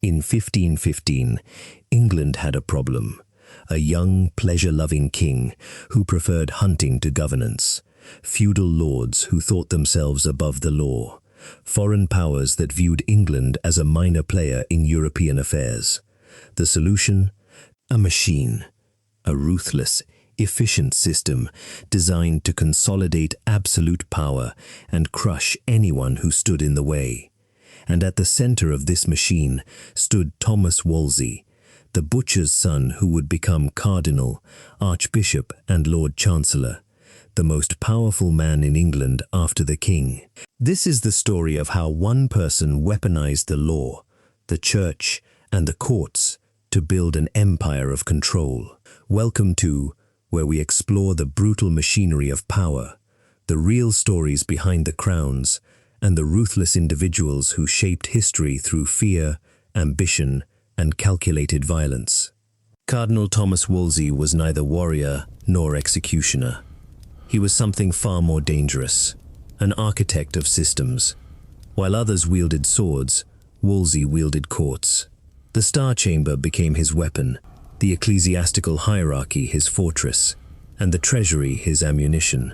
In 1515, England had a problem. A young, pleasure-loving king who preferred hunting to governance, feudal lords who thought themselves above the law, foreign powers that viewed England as a minor player in European affairs. The solution? A machine. A ruthless, efficient system designed to consolidate absolute power and crush anyone who stood in the way. And at the center of this machine stood Thomas Wolsey, the butcher's son who would become Cardinal, Archbishop and Lord Chancellor, the most powerful man in England after the King. This is the story of how one person weaponized the law, the church and the courts to build an empire of control. Welcome to where we explore the brutal machinery of power, the real stories behind the crowns, and the ruthless individuals who shaped history through fear, ambition, and calculated violence. Cardinal Thomas Wolsey was neither warrior nor executioner. He was something far more dangerous, an architect of systems. While others wielded swords, Wolsey wielded courts. The Star Chamber became his weapon, the ecclesiastical hierarchy his fortress, and the treasury his ammunition.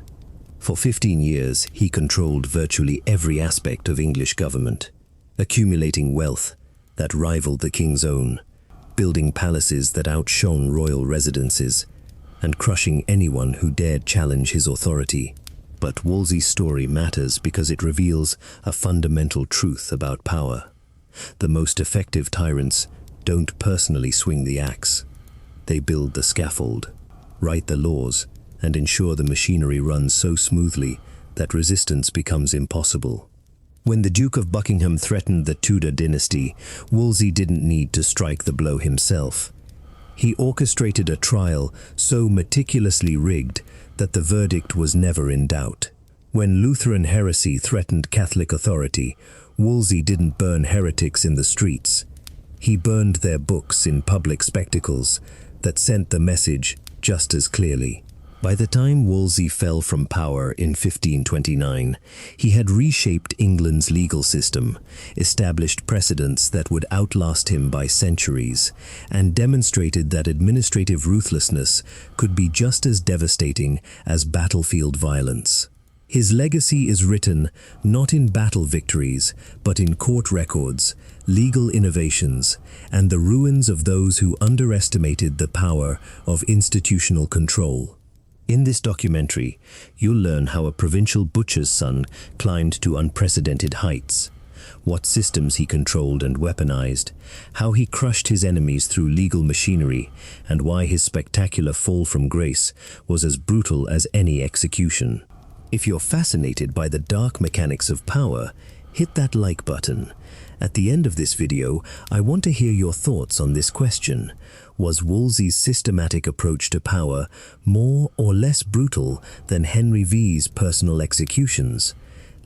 For 15 years, he controlled virtually every aspect of English government, accumulating wealth that rivaled the king's own, building palaces that outshone royal residences, and crushing anyone who dared challenge his authority. But Wolsey's story matters because it reveals a fundamental truth about power. The most effective tyrants don't personally swing the axe. They build the scaffold, write the laws, and ensure the machinery runs so smoothly that resistance becomes impossible. When the Duke of Buckingham threatened the Tudor dynasty, Wolsey didn't need to strike the blow himself. He orchestrated a trial so meticulously rigged that the verdict was never in doubt. When Lutheran heresy threatened Catholic authority, Wolsey didn't burn heretics in the streets. He burned their books in public spectacles that sent the message just as clearly. By the time Wolsey fell from power in 1529, he had reshaped England's legal system, established precedents that would outlast him by centuries, and demonstrated that administrative ruthlessness could be just as devastating as battlefield violence. His legacy is written not in battle victories, but in court records, legal innovations, and the ruins of those who underestimated the power of institutional control. In this documentary, you'll learn how a provincial butcher's son climbed to unprecedented heights, what systems he controlled and weaponized, how he crushed his enemies through legal machinery, and why his spectacular fall from grace was as brutal as any execution. If you're fascinated by the dark mechanics of power, hit that like button. At the end of this video, I want to hear your thoughts on this question. Was Wolsey's systematic approach to power more or less brutal than Henry V's personal executions?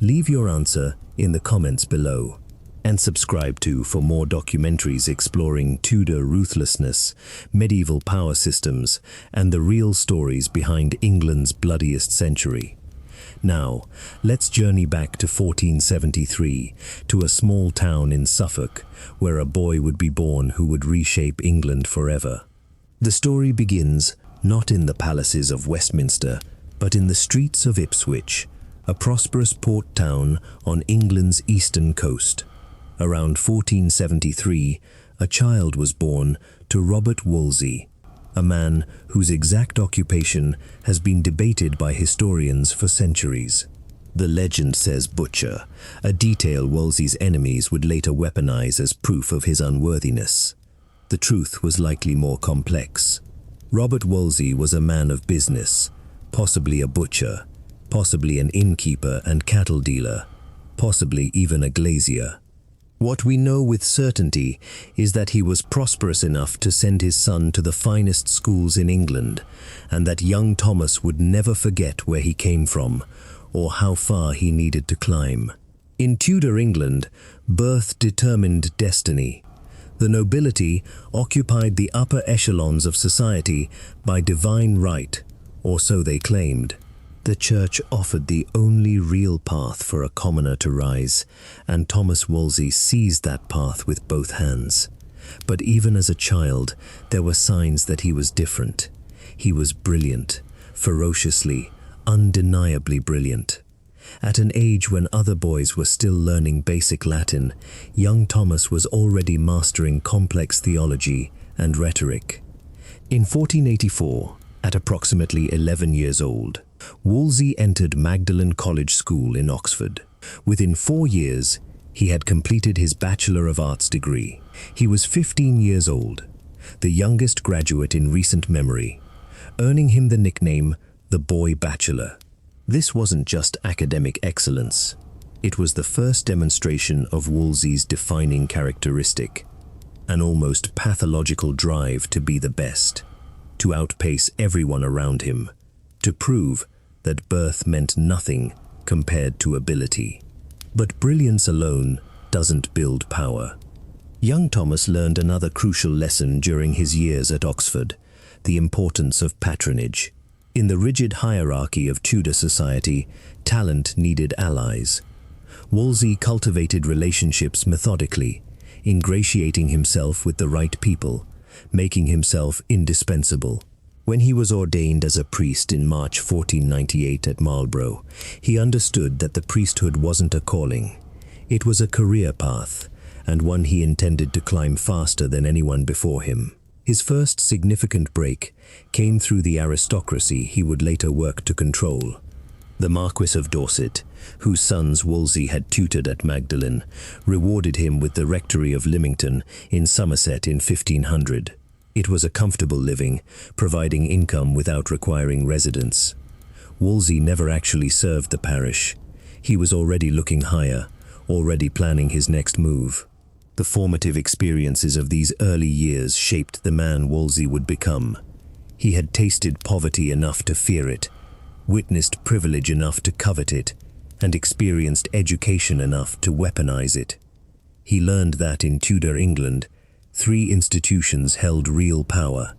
Leave your answer in the comments below. And subscribe for more documentaries exploring Tudor ruthlessness, medieval power systems, and the real stories behind England's bloodiest century. Now, let's journey back to 1473, to a small town in Suffolk, where a boy would be born who would reshape England forever. The story begins not in the palaces of Westminster, but in the streets of Ipswich, a prosperous port town on England's eastern coast. Around 1473, a child was born to Robert Wolsey, a man whose exact occupation has been debated by historians for centuries. The legend says butcher, a detail Wolsey's enemies would later weaponize as proof of his unworthiness. The truth was likely more complex. Robert Wolsey was a man of business, possibly a butcher, possibly an innkeeper and cattle dealer, possibly even a glazier. What we know with certainty is that he was prosperous enough to send his son to the finest schools in England, and that young Thomas would never forget where he came from, or how far he needed to climb. In Tudor England, birth determined destiny. The nobility occupied the upper echelons of society by divine right, or so they claimed. The Church offered the only real path for a commoner to rise, and Thomas Wolsey seized that path with both hands. But even as a child, there were signs that he was different. He was brilliant, ferociously, undeniably brilliant. At an age when other boys were still learning basic Latin, young Thomas was already mastering complex theology and rhetoric. In 1484, at approximately 11 years old, Wolsey entered Magdalen College School in Oxford. Within 4 years, he had completed his Bachelor of Arts degree. He was 15 years old, the youngest graduate in recent memory, earning him the nickname the Boy Bachelor. This wasn't just academic excellence. It was the first demonstration of Wolsey's defining characteristic, an almost pathological drive to be the best, to outpace everyone around him, to prove that birth meant nothing compared to ability. But brilliance alone doesn't build power. Young Thomas learned another crucial lesson during his years at Oxford: the importance of patronage. In the rigid hierarchy of Tudor society, talent needed allies. Wolsey cultivated relationships methodically, ingratiating himself with the right people, making himself indispensable. When he was ordained as a priest in March 1498 at Marlborough, he understood that the priesthood wasn't a calling. It was a career path, and one he intended to climb faster than anyone before him. His first significant break came through the aristocracy he would later work to control. The Marquis of Dorset, whose sons Wolsey had tutored at Magdalen, rewarded him with the rectory of Lymington in Somerset in 1500. It was a comfortable living, providing income without requiring residence. Wolsey never actually served the parish. He was already looking higher, already planning his next move. The formative experiences of these early years shaped the man Wolsey would become. He had tasted poverty enough to fear it, witnessed privilege enough to covet it, and experienced education enough to weaponize it. He learned that in Tudor England, 3 institutions held real power: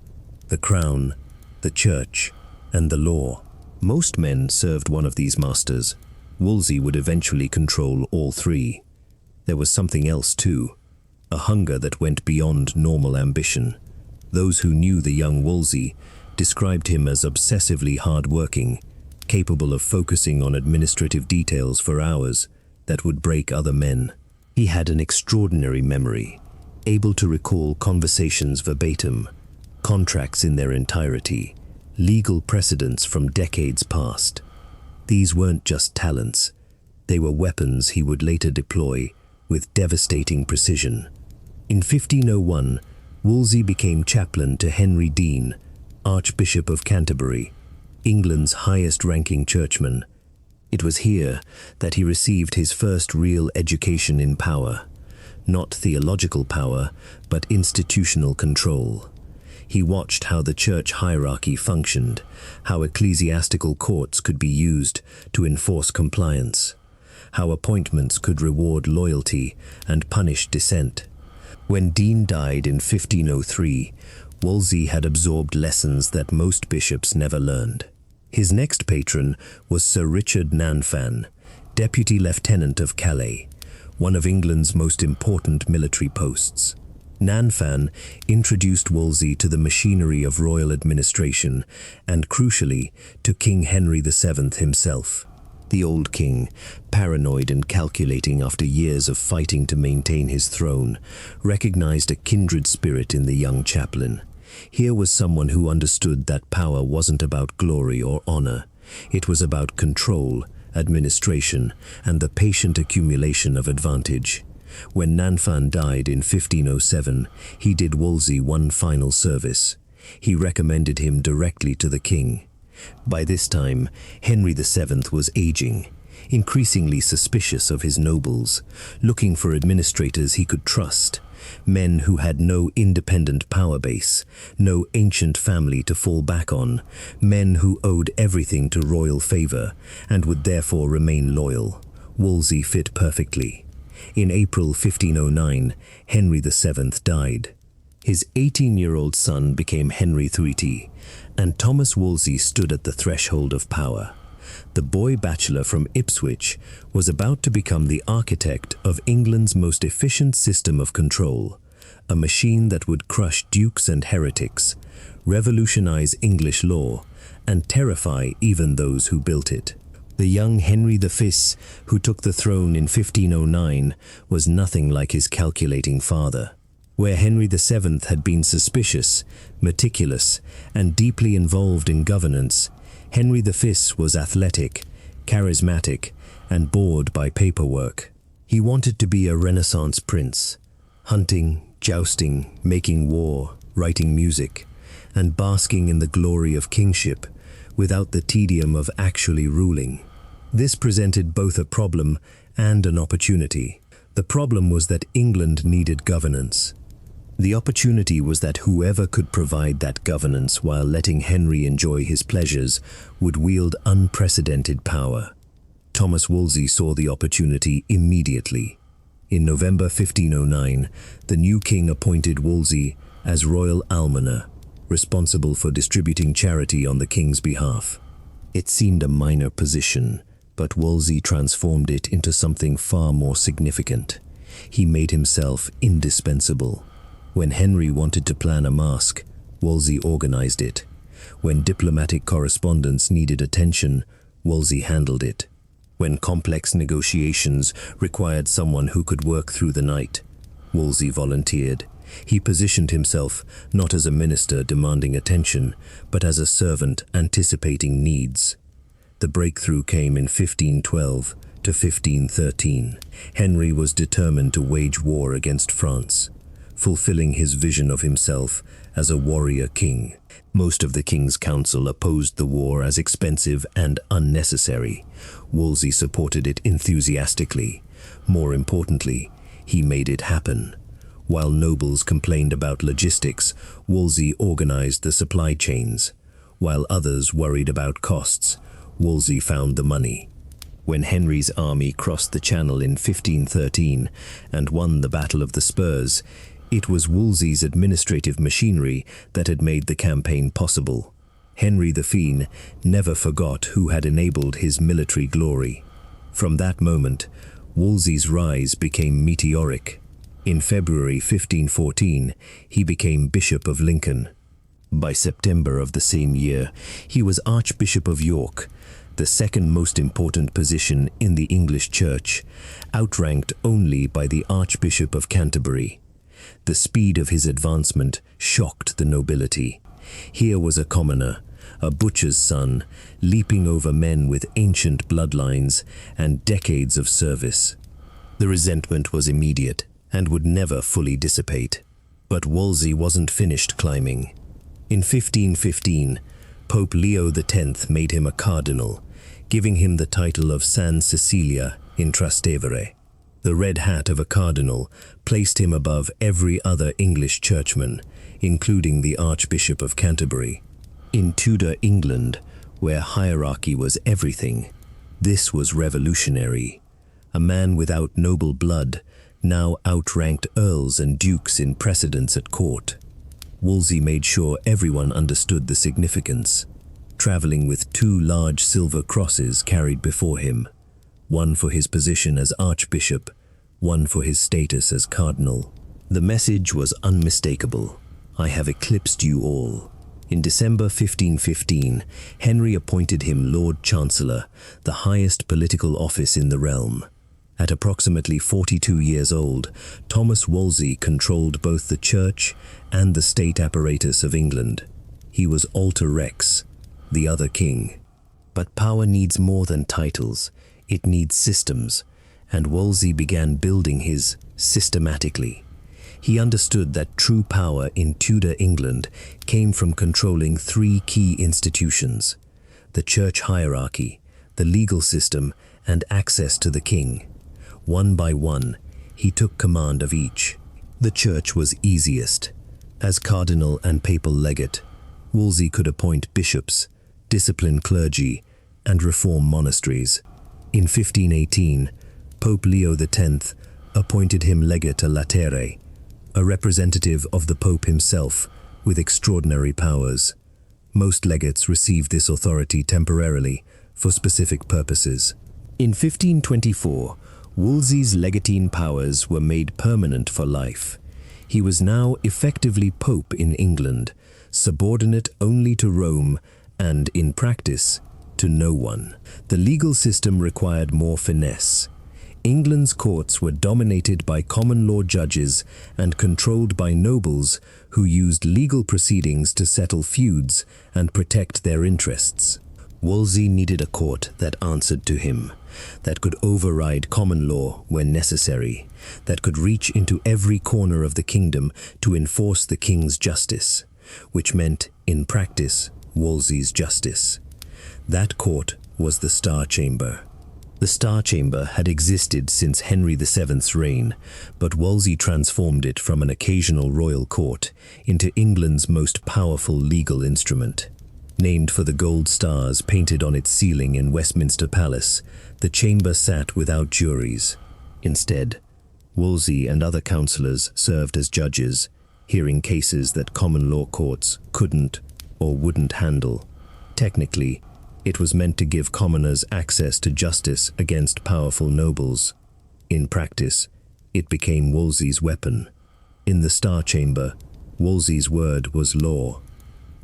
the crown, the church, and the law. Most men served one of these masters. Wolsey would eventually control all 3. There was something else too, a hunger that went beyond normal ambition. Those who knew the young Wolsey described him as obsessively hard-working, capable of focusing on administrative details for hours that would break other men. He had an extraordinary memory, able to recall conversations verbatim, contracts in their entirety, legal precedents from decades past. These weren't just talents, they were weapons he would later deploy with devastating precision. In 1501, Wolsey became chaplain to Henry Dean, Archbishop of Canterbury, England's highest-ranking churchman. It was here that he received his first real education in power. Not theological power, but institutional control. He watched how the church hierarchy functioned, how ecclesiastical courts could be used to enforce compliance, how appointments could reward loyalty and punish dissent. When Dean died in 1503, Wolsey had absorbed lessons that most bishops never learned. His next patron was Sir Richard Nanfan, Deputy Lieutenant of Calais, one of England's most important military posts. Nanfan introduced Wolsey to the machinery of royal administration and, crucially, to King Henry VII himself. The old king, paranoid and calculating after years of fighting to maintain his throne, recognized a kindred spirit in the young chaplain. Here was someone who understood that power wasn't about glory or honor. It was about control, administration, and the patient accumulation of advantage. When Nanfan died in 1507, he did Wolsey one final service. He recommended him directly to the king. By this time, Henry VII was aging, increasingly suspicious of his nobles, looking for administrators he could trust, men who had no independent power base, no ancient family to fall back on, men who owed everything to royal favor and would therefore remain loyal. Wolsey fit perfectly. In April 1509, Henry VII died. His 18-year-old son became Henry III, and Thomas Wolsey stood at the threshold of power. the boy bachelor from Ipswich was about to become the architect of England's most efficient system of control, a machine that would crush dukes and heretics, revolutionize English law, and terrify even those who built it. The young Henry V, who took the throne in 1509, was nothing like his calculating father. Where Henry VII had been suspicious, meticulous, and deeply involved in governance, Henry V was athletic, charismatic, and bored by paperwork. He wanted to be a Renaissance prince, hunting, jousting, making war, writing music, and basking in the glory of kingship, without the tedium of actually ruling. This presented both a problem and an opportunity. The problem was that England needed governance. The opportunity was that whoever could provide that governance while letting Henry enjoy his pleasures would wield unprecedented power. Thomas Wolsey saw the opportunity immediately. In November 1509, the new king appointed Wolsey as royal almoner, responsible for distributing charity on the king's behalf. It seemed a minor position, but Wolsey transformed it into something far more significant. He made himself indispensable. When Henry wanted to plan a masque, Wolsey organized it. When diplomatic correspondence needed attention, Wolsey handled it. When complex negotiations required someone who could work through the night, Wolsey volunteered. He positioned himself not as a minister demanding attention, but as a servant anticipating needs. The breakthrough came in 1512 to 1513. Henry was determined to wage war against France, fulfilling his vision of himself as a warrior king. Most of the king's council opposed the war as expensive and unnecessary. Wolsey supported it enthusiastically. More importantly, he made it happen. While nobles complained about logistics, Wolsey organized the supply chains. While others worried about costs, Wolsey found the money. When Henry's army crossed the Channel in 1513 and won the Battle of the Spurs, it was Wolsey's administrative machinery that had made the campaign possible. Henry the Fiend never forgot who had enabled his military glory. From that moment, Wolsey's rise became meteoric. In February 1514, he became Bishop of Lincoln. By September of the same year, he was Archbishop of York, the second most important position in the English Church, outranked only by the Archbishop of Canterbury. The speed of his advancement shocked the nobility. Here was a commoner, a butcher's son, leaping over men with ancient bloodlines and decades of service. The resentment was immediate and would never fully dissipate. But Wolsey wasn't finished climbing. In 1515, Pope Leo X made him a cardinal, giving him the title of San Cecilia in Trastevere. The red hat of a cardinal placed him above every other English churchman, including the Archbishop of Canterbury. In Tudor England, where hierarchy was everything, this was revolutionary. A man without noble blood now outranked earls and dukes in precedence at court. Wolsey made sure everyone understood the significance, traveling with 2 large silver crosses carried before him, one for his position as archbishop, one for his status as cardinal. The message was unmistakable: I have eclipsed you all. In December 1515, Henry appointed him Lord Chancellor, the highest political office in the realm. At approximately 42 years old, Thomas Wolsey controlled both the church and the state apparatus of England. He was Alter Rex, the other king. But power needs more than titles. It needs systems, and Wolsey began building his systematically. He understood that true power in Tudor England came from controlling 3 key institutions: the church hierarchy, the legal system, and access to the king. One by one, he took command of each. The church was easiest. As cardinal and papal legate, Wolsey could appoint bishops, discipline clergy, and reform monasteries. In 1518, Pope Leo X appointed him legate a latere, a representative of the Pope himself with extraordinary powers. Most legates received this authority temporarily, for specific purposes. In 1524, Wolsey's legatine powers were made permanent for life. He was now effectively Pope in England, subordinate only to Rome and, in practice, to no one. The legal system required more finesse. England's courts were dominated by common law judges and controlled by nobles who used legal proceedings to settle feuds and protect their interests. Wolsey needed a court that answered to him, that could override common law when necessary, that could reach into every corner of the kingdom to enforce the king's justice, which meant, in practice, Wolsey's justice. That court was the Star Chamber. The Star Chamber had existed since Henry VII's reign, but Wolsey transformed it from an occasional royal court into England's most powerful legal instrument. Named for the gold stars painted on its ceiling in Westminster Palace, the chamber sat without juries. Instead, Wolsey and other councillors served as judges, hearing cases that common law courts couldn't or wouldn't handle. Technically, it was meant to give commoners access to justice against powerful nobles. In practice, it became Wolsey's weapon. In the Star Chamber, Wolsey's word was law.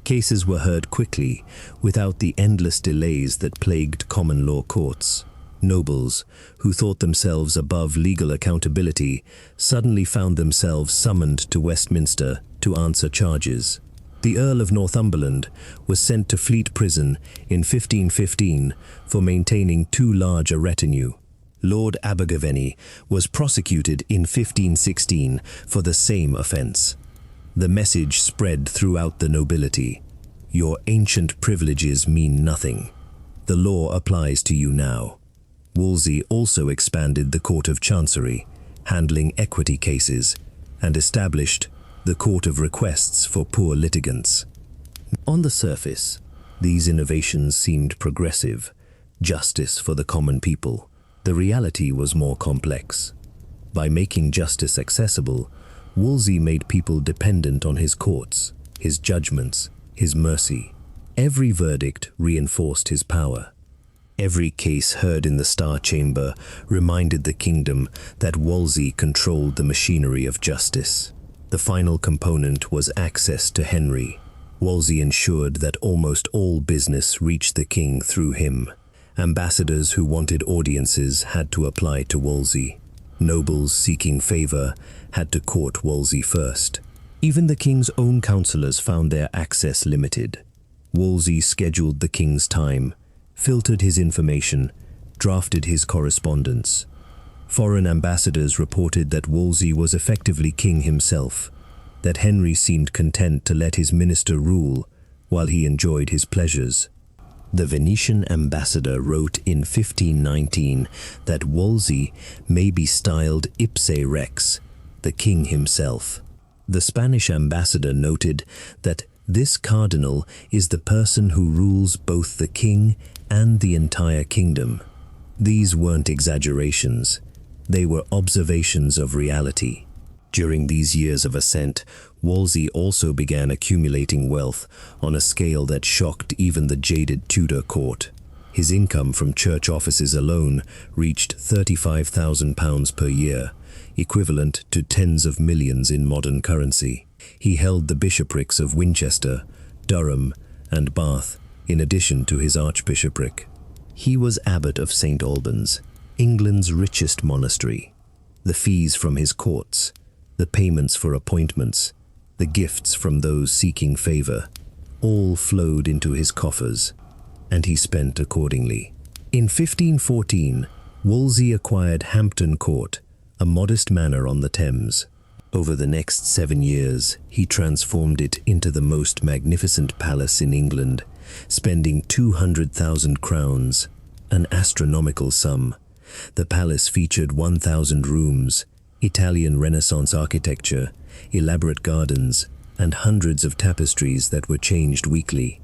Cases were heard quickly, without the endless delays that plagued common law courts. Nobles, who thought themselves above legal accountability, suddenly found themselves summoned to Westminster to answer charges. The Earl of Northumberland was sent to Fleet Prison in 1515 for maintaining too large a retinue. Lord Abergavenny was prosecuted in 1516 for the same offence. The message spread throughout the nobility. Your ancient privileges mean nothing. The law applies to you now. Wolsey also expanded the Court of Chancery, handling equity cases, and established the Court of Requests for poor litigants. On the surface, these innovations seemed progressive, justice for the common people. The reality was more complex. By making justice accessible, Wolsey made people dependent on his courts, his judgments, his mercy. Every verdict reinforced his power. Every case heard in the Star Chamber reminded the kingdom that Wolsey controlled the machinery of justice. The final component was access to Henry. Wolsey ensured that almost all business reached the king through him. Ambassadors who wanted audiences had to apply to Wolsey. Nobles seeking favor had to court Wolsey first. Even the king's own councillors found their access limited. Wolsey scheduled the king's time, filtered his information, drafted his correspondence. Foreign ambassadors reported that Wolsey was effectively king himself, that Henry seemed content to let his minister rule while he enjoyed his pleasures. The Venetian ambassador wrote in 1519 that Wolsey may be styled ipse rex, the king himself. The Spanish ambassador noted that this cardinal is the person who rules both the king and the entire kingdom. These weren't exaggerations. They were observations of reality. During these years of ascent, Wolsey also began accumulating wealth on a scale that shocked even the jaded Tudor court. His income from church offices alone reached £35,000 per year, equivalent to tens of millions in modern currency. He held the bishoprics of Winchester, Durham, and Bath, in addition to his archbishopric. He was abbot of St. Albans, England's richest monastery. The fees from his courts, the payments for appointments, the gifts from those seeking favor, all flowed into his coffers, and he spent accordingly. In 1514, Wolsey acquired Hampton Court, a modest manor on the Thames. Over the next 7 years, he transformed it into the most magnificent palace in England, spending 200,000 crowns, an astronomical sum. The palace featured 1,000 rooms, Italian Renaissance architecture, elaborate gardens, and hundreds of tapestries that were changed weekly.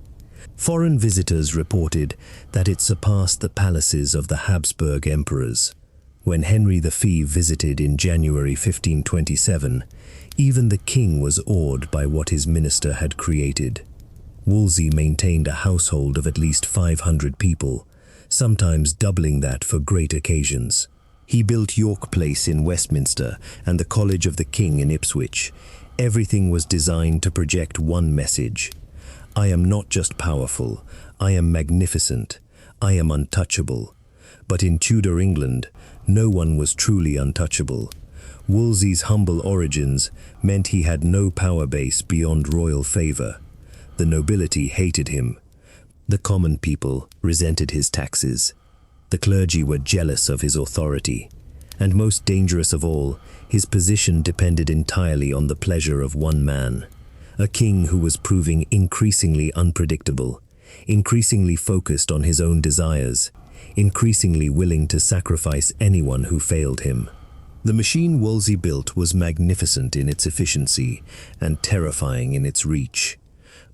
Foreign visitors reported that it surpassed the palaces of the Habsburg emperors. When Henry V visited in January 1527, even the king was awed by what his minister had created. Wolsey maintained a household of at least 500 people, sometimes doubling that for great occasions. He built York Place in Westminster and the College of the King in Ipswich. Everything was designed to project one message: I am not just powerful, I am magnificent, I am untouchable. But in Tudor England, no one was truly untouchable. Wolsey's humble origins meant he had no power base beyond royal favor. The nobility hated him. The common people resented his taxes. The clergy were jealous of his authority. And most dangerous of all, his position depended entirely on the pleasure of one man, a king who was proving increasingly unpredictable, increasingly focused on his own desires, increasingly willing to sacrifice anyone who failed him. The machine Wolsey built was magnificent in its efficiency and terrifying in its reach.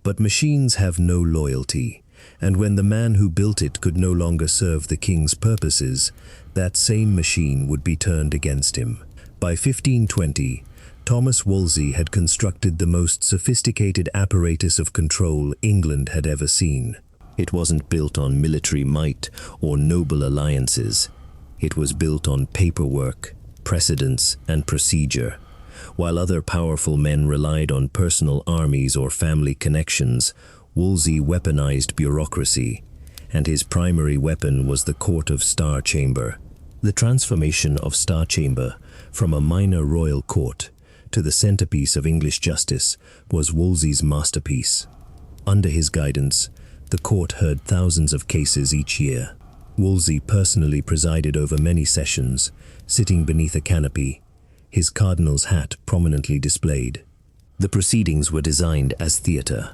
But machines have no loyalty, and when the man who built it could no longer serve the king's purposes, that same machine would be turned against him. By 1520, Thomas Wolsey had constructed the most sophisticated apparatus of control England had ever seen. It wasn't built on military might or noble alliances. It was built on paperwork, precedence, and procedure. While other powerful men relied on personal armies or family connections, Wolsey weaponized bureaucracy, and his primary weapon was the Court of Star Chamber. The transformation of Star Chamber from a minor royal court to the centerpiece of English justice was Wolsey's masterpiece. Under his guidance, the court heard thousands of cases each year. Wolsey personally presided over many sessions, sitting beneath a canopy, his cardinal's hat prominently displayed. The proceedings were designed as theater,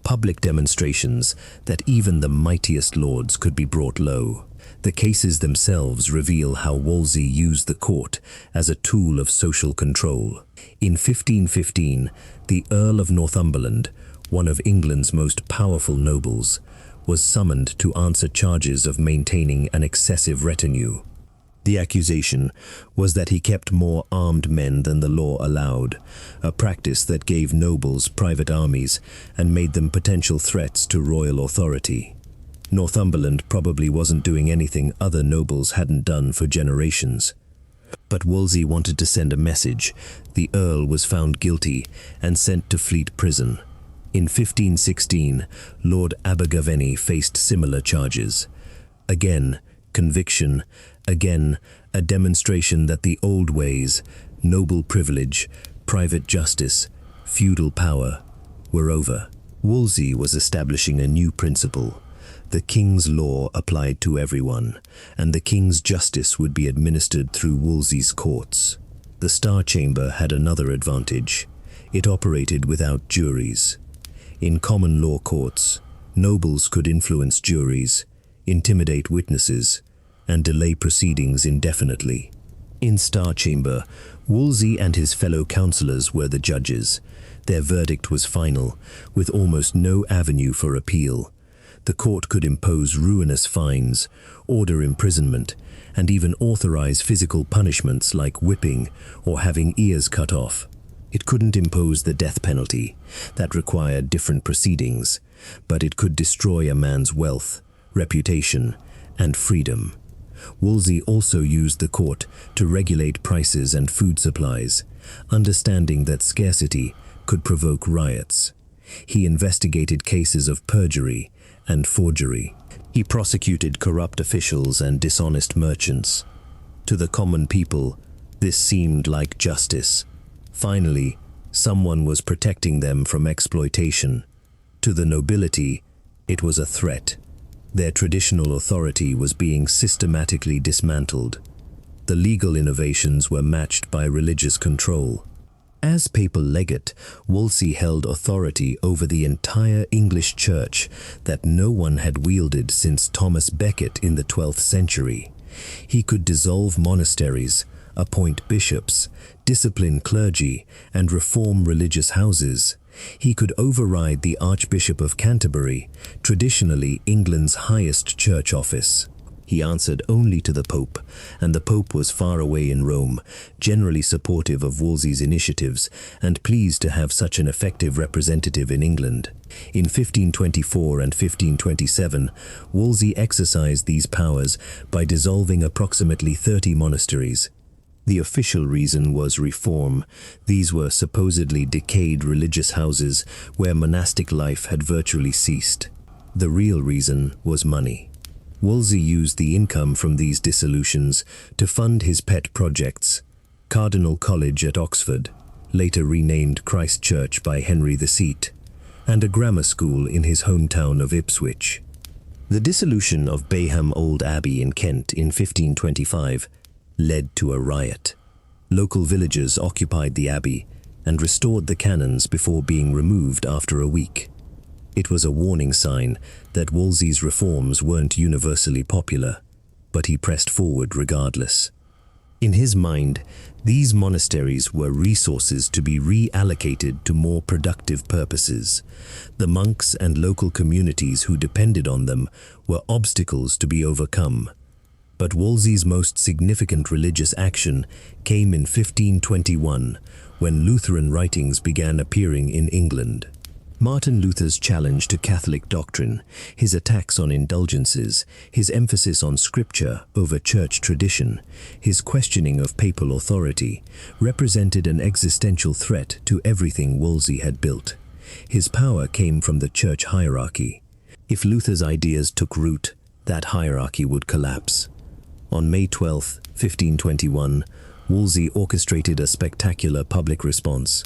public demonstrations that even the mightiest lords could be brought low. The cases themselves reveal how Wolsey used the court as a tool of social control. In 1515, the Earl of Northumberland, one of England's most powerful nobles, was summoned to answer charges of maintaining an excessive retinue. The accusation was that he kept more armed men than the law allowed, a practice that gave nobles private armies and made them potential threats to royal authority. Northumberland probably wasn't doing anything other nobles hadn't done for generations. But Wolsey wanted to send a message. The Earl was found guilty and sent to Fleet Prison. In 1516, Lord Abergavenny faced similar charges. Again, conviction. Again, a demonstration that the old ways, noble privilege, private justice, feudal power, were over. Wolsey was establishing a new principle. The king's law applied to everyone, and the king's justice would be administered through Wolsey's courts. The Star Chamber had another advantage. It operated without juries. In common law courts, nobles could influence juries, intimidate witnesses, and delay proceedings indefinitely. In Star Chamber, Wolsey and his fellow councillors were the judges. Their verdict was final, with almost no avenue for appeal. The court could impose ruinous fines, order imprisonment, and even authorize physical punishments like whipping or having ears cut off. It couldn't impose the death penalty. That required different proceedings, but it could destroy a man's wealth, reputation, and freedom. Wolsey also used the court to regulate prices and food supplies, understanding that scarcity could provoke riots. He investigated cases of perjury and forgery. He prosecuted corrupt officials and dishonest merchants. To the common people, this seemed like justice. Finally, someone was protecting them from exploitation. To the nobility, it was a threat. Their traditional authority was being systematically dismantled. The legal innovations were matched by religious control. As papal legate, Wolsey held authority over the entire English church that no one had wielded since Thomas Becket in the 12th century. He could dissolve monasteries, appoint bishops, discipline clergy, and reform religious houses. He could override the Archbishop of Canterbury, traditionally England's highest church office. He answered only to the Pope, and the Pope was far away in Rome, generally supportive of Wolsey's initiatives and pleased to have such an effective representative in England. In 1524 and 1527, Wolsey exercised these powers by dissolving approximately 30 monasteries. The official reason was reform. These were supposedly decayed religious houses where monastic life had virtually ceased. The real reason was money. Wolsey used the income from these dissolutions to fund his pet projects: Cardinal College at Oxford, later renamed Christ Church by Henry VIII, and a grammar school in his hometown of Ipswich. The dissolution of Bayham Old Abbey in Kent in 1525 led to a riot. Local villagers occupied the abbey and restored the canons before being removed after a week. It was a warning sign that Wolsey's reforms weren't universally popular, but he pressed forward regardless. In his mind, these monasteries were resources to be reallocated to more productive purposes. The monks and local communities who depended on them were obstacles to be overcome. But Wolsey's most significant religious action came in 1521, when Lutheran writings began appearing in England. Martin Luther's challenge to Catholic doctrine, his attacks on indulgences, his emphasis on scripture over church tradition, his questioning of papal authority, represented an existential threat to everything Wolsey had built. His power came from the church hierarchy. If Luther's ideas took root, that hierarchy would collapse. On May 12, 1521, Wolsey orchestrated a spectacular public response.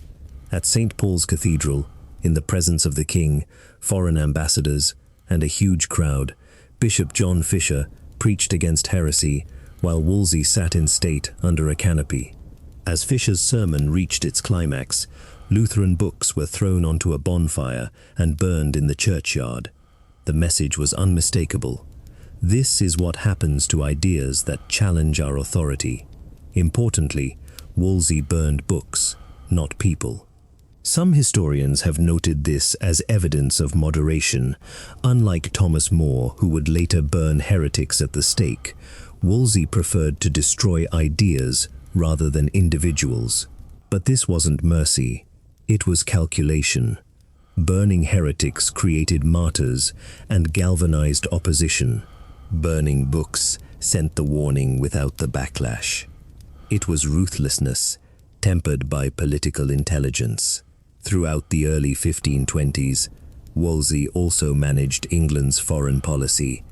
At St. Paul's Cathedral, in the presence of the king, foreign ambassadors, and a huge crowd, Bishop John Fisher preached against heresy, while Wolsey sat in state under a canopy. As Fisher's sermon reached its climax, Lutheran books were thrown onto a bonfire and burned in the churchyard. The message was unmistakable. This is what happens to ideas that challenge our authority. Importantly, Wolsey burned books, not people. Some historians have noted this as evidence of moderation. Unlike Thomas More, who would later burn heretics at the stake, Wolsey preferred to destroy ideas rather than individuals. But this wasn't mercy, it was calculation. Burning heretics created martyrs and galvanized opposition. Burning books sent the warning without the backlash. It was ruthlessness, tempered by political intelligence. Throughout the early 1520s, Wolsey also managed England's foreign policy,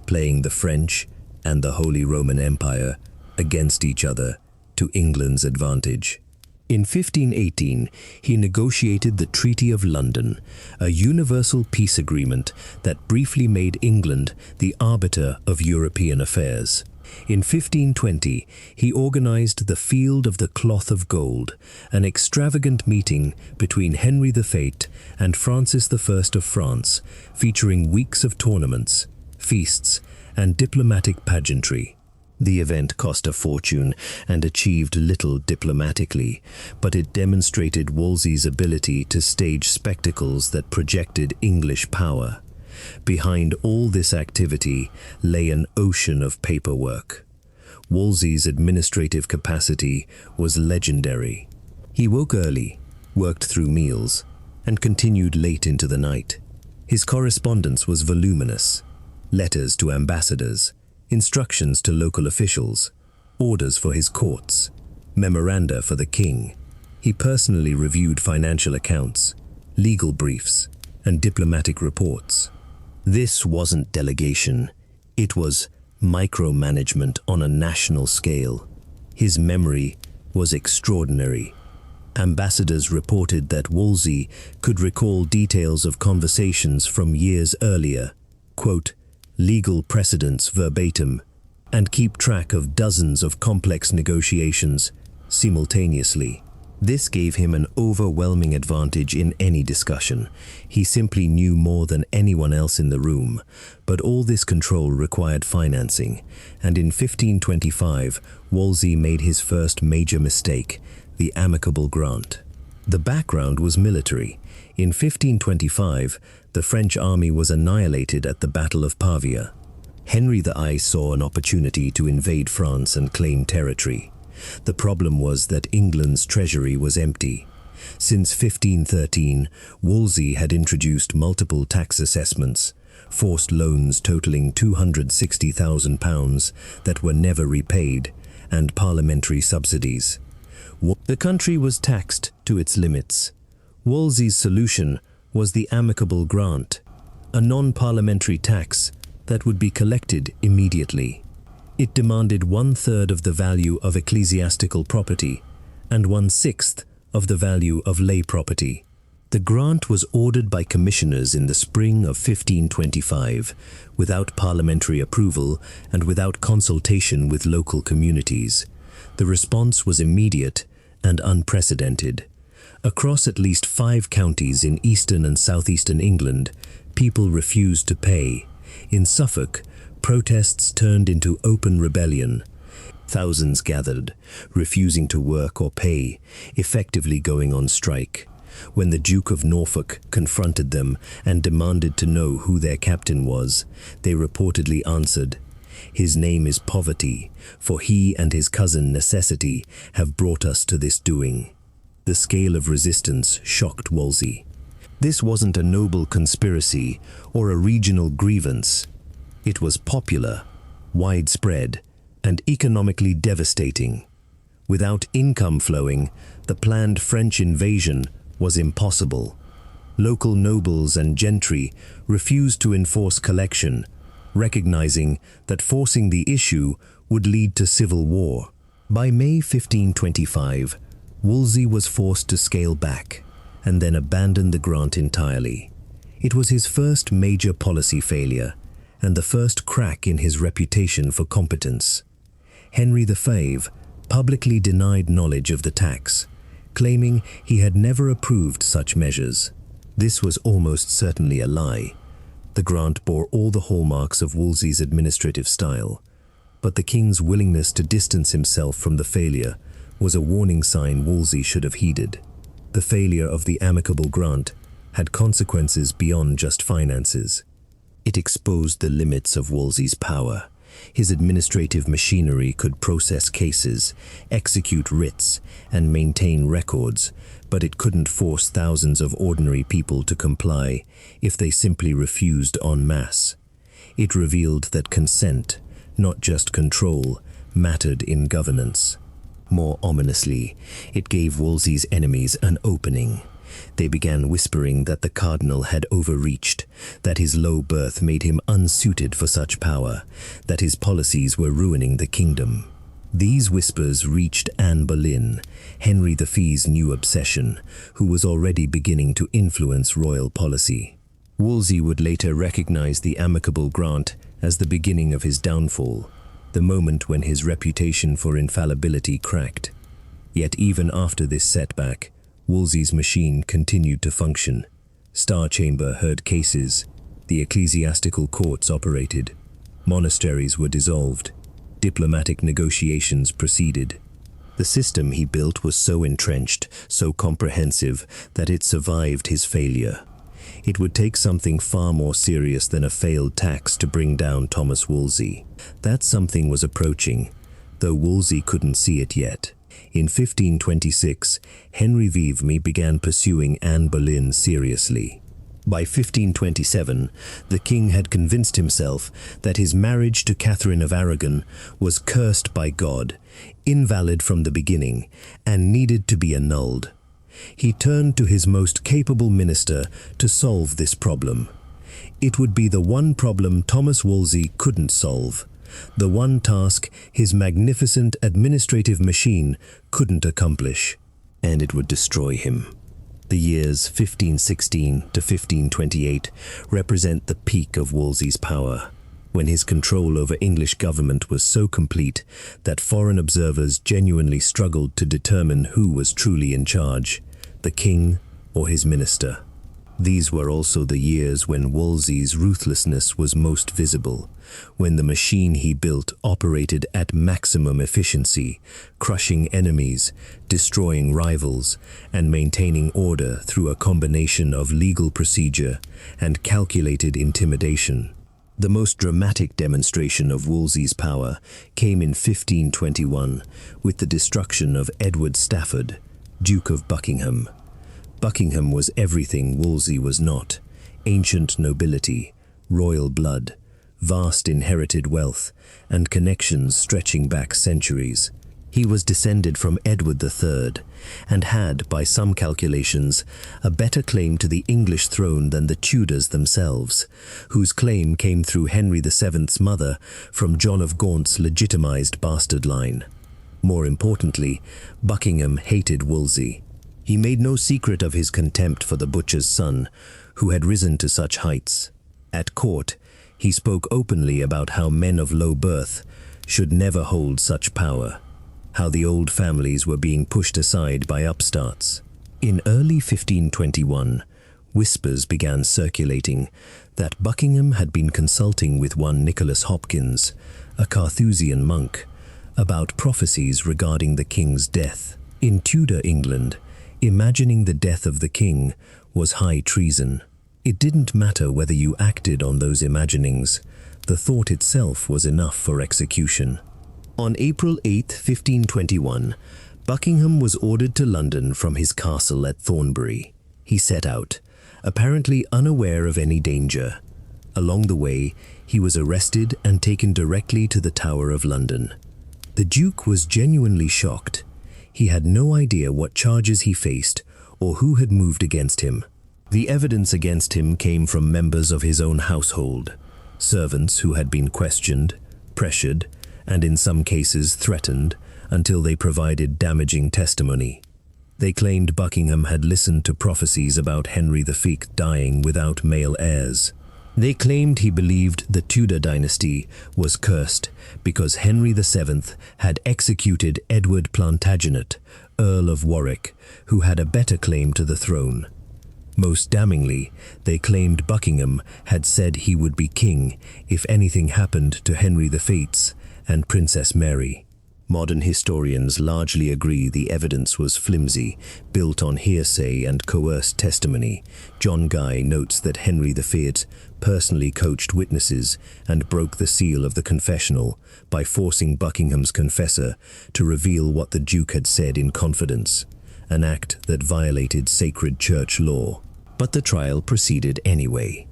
playing the French and the Holy Roman Empire against each other to England's advantage. In 1518, he negotiated the Treaty of London, a universal peace agreement that briefly made England the arbiter of European affairs. In 1520, he organized the Field of the Cloth of Gold, an extravagant meeting between Henry VIII and Francis I of France, featuring weeks of tournaments, feasts, and diplomatic pageantry. The event cost a fortune and achieved little diplomatically, but it demonstrated Wolsey's ability to stage spectacles that projected English power. Behind all this activity lay an ocean of paperwork. Wolsey's administrative capacity was legendary. He woke early, worked through meals, and continued late into the night. His correspondence was voluminous: letters to ambassadors, instructions to local officials, orders for his courts, memoranda for the king. He personally reviewed financial accounts, legal briefs, and diplomatic reports. This wasn't delegation, it was micromanagement on a national scale. His memory was extraordinary. Ambassadors reported that Wolsey could recall details of conversations from years earlier, quote, legal precedents verbatim, and keep track of dozens of complex negotiations simultaneously. This gave him an overwhelming advantage in any discussion. He simply knew more than anyone else in the room, but all this control required financing, and in 1525, Wolsey made his first major mistake, the amicable grant. The background was military. In 1525, the French army was annihilated at the Battle of Pavia. Henry VIII saw an opportunity to invade France and claim territory. The problem was that England's treasury was empty. Since 1513, Wolsey had introduced multiple tax assessments, forced loans totaling £260,000 that were never repaid, and parliamentary subsidies. The country was taxed to its limits. Wolsey's solution was the amicable grant, a non-parliamentary tax that would be collected immediately. It demanded 1/3 of the value of ecclesiastical property and 1/6 of the value of lay property. The grant was ordered by commissioners in the spring of 1525, without parliamentary approval and without consultation with local communities. The response was immediate and unprecedented. Across at least 5 counties in eastern and southeastern England, people refused to pay. In Suffolk, protests turned into open rebellion. Thousands gathered, refusing to work or pay, effectively going on strike. When the Duke of Norfolk confronted them and demanded to know who their captain was, they reportedly answered, "His name is Poverty, for he and his cousin Necessity have brought us to this doing." The scale of resistance shocked Wolsey. This wasn't a noble conspiracy or a regional grievance. It was popular, widespread, and economically devastating. Without income flowing, the planned French invasion was impossible. Local nobles and gentry refused to enforce collection, recognizing that forcing the issue would lead to civil war. By May 1525, Wolsey was forced to scale back and then abandon the grant entirely. It was his first major policy failure and the first crack in his reputation for competence. Henry VIII publicly denied knowledge of the tax, claiming he had never approved such measures. This was almost certainly a lie. The grant bore all the hallmarks of Wolsey's administrative style, but the king's willingness to distance himself from the failure was a warning sign Wolsey should have heeded. The failure of the amicable grant had consequences beyond just finances. It exposed the limits of Wolsey's power. His administrative machinery could process cases, execute writs, and maintain records, but it couldn't force thousands of ordinary people to comply if they simply refused en masse. It revealed that consent, not just control, mattered in governance. More ominously, it gave Wolsey's enemies an opening. They began whispering that the cardinal had overreached, that his low birth made him unsuited for such power, that his policies were ruining the kingdom. These whispers reached Anne Boleyn, Henry V's new obsession, who was already beginning to influence royal policy. Wolsey would later recognize the amicable grant as the beginning of his downfall, the moment when his reputation for infallibility cracked. Yet even after this setback, Wolsey's machine continued to function. Star Chamber heard cases, the ecclesiastical courts operated, monasteries were dissolved, diplomatic negotiations proceeded. The system he built was so entrenched, so comprehensive, that it survived his failure. It would take something far more serious than a failed tax to bring down Thomas Wolsey. That something was approaching, though Wolsey couldn't see it yet. In 1526, Henry VIII began pursuing Anne Boleyn seriously. By 1527, the king had convinced himself that his marriage to Catherine of Aragon was cursed by God, invalid from the beginning, and needed to be annulled. He turned to his most capable minister to solve this problem. It would be the one problem Thomas Wolsey couldn't solve, the one task his magnificent administrative machine couldn't accomplish, and it would destroy him. The years 1516 to 1528 represent the peak of Wolsey's power, when his control over English government was so complete that foreign observers genuinely struggled to determine who was truly in charge, the king or his minister. These were also the years when Wolsey's ruthlessness was most visible, when the machine he built operated at maximum efficiency, crushing enemies, destroying rivals, and maintaining order through a combination of legal procedure and calculated intimidation. The most dramatic demonstration of Wolsey's power came in 1521 with the destruction of Edward Stafford, Duke of Buckingham. Buckingham was everything Wolsey was not: ancient nobility, royal blood, vast inherited wealth, and connections stretching back centuries. He was descended from Edward III and had, by some calculations, a better claim to the English throne than the Tudors themselves, whose claim came through Henry VII's mother from John of Gaunt's legitimized bastard line. More importantly, Buckingham hated Wolsey. He made no secret of his contempt for the butcher's son, who had risen to such heights. At court, he spoke openly about how men of low birth should never hold such power, how the old families were being pushed aside by upstarts. In early 1521, whispers began circulating that Buckingham had been consulting with one Nicholas Hopkins, a Carthusian monk, about prophecies regarding the king's death. In Tudor England, imagining the death of the king was high treason. It didn't matter whether you acted on those imaginings, the thought itself was enough for execution. On April 8, 1521, Buckingham was ordered to London from his castle at Thornbury. He set out, apparently unaware of any danger. Along the way, he was arrested and taken directly to the Tower of London. The Duke was genuinely shocked. He had no idea what charges he faced or who had moved against him. The evidence against him came from members of his own household, servants who had been questioned, pressured, and in some cases threatened until they provided damaging testimony. They claimed Buckingham had listened to prophecies about Henry VI dying without male heirs. They claimed he believed the Tudor dynasty was cursed because Henry VII had executed Edward Plantagenet, Earl of Warwick, who had a better claim to the throne. Most damningly, they claimed Buckingham had said he would be king if anything happened to Henry VIII and Princess Mary. Modern historians largely agree the evidence was flimsy, built on hearsay and coerced testimony. John Guy notes that Henry V personally coached witnesses and broke the seal of the confessional by forcing Buckingham's confessor to reveal what the Duke had said in confidence, an act that violated sacred church law. But the trial proceeded anyway.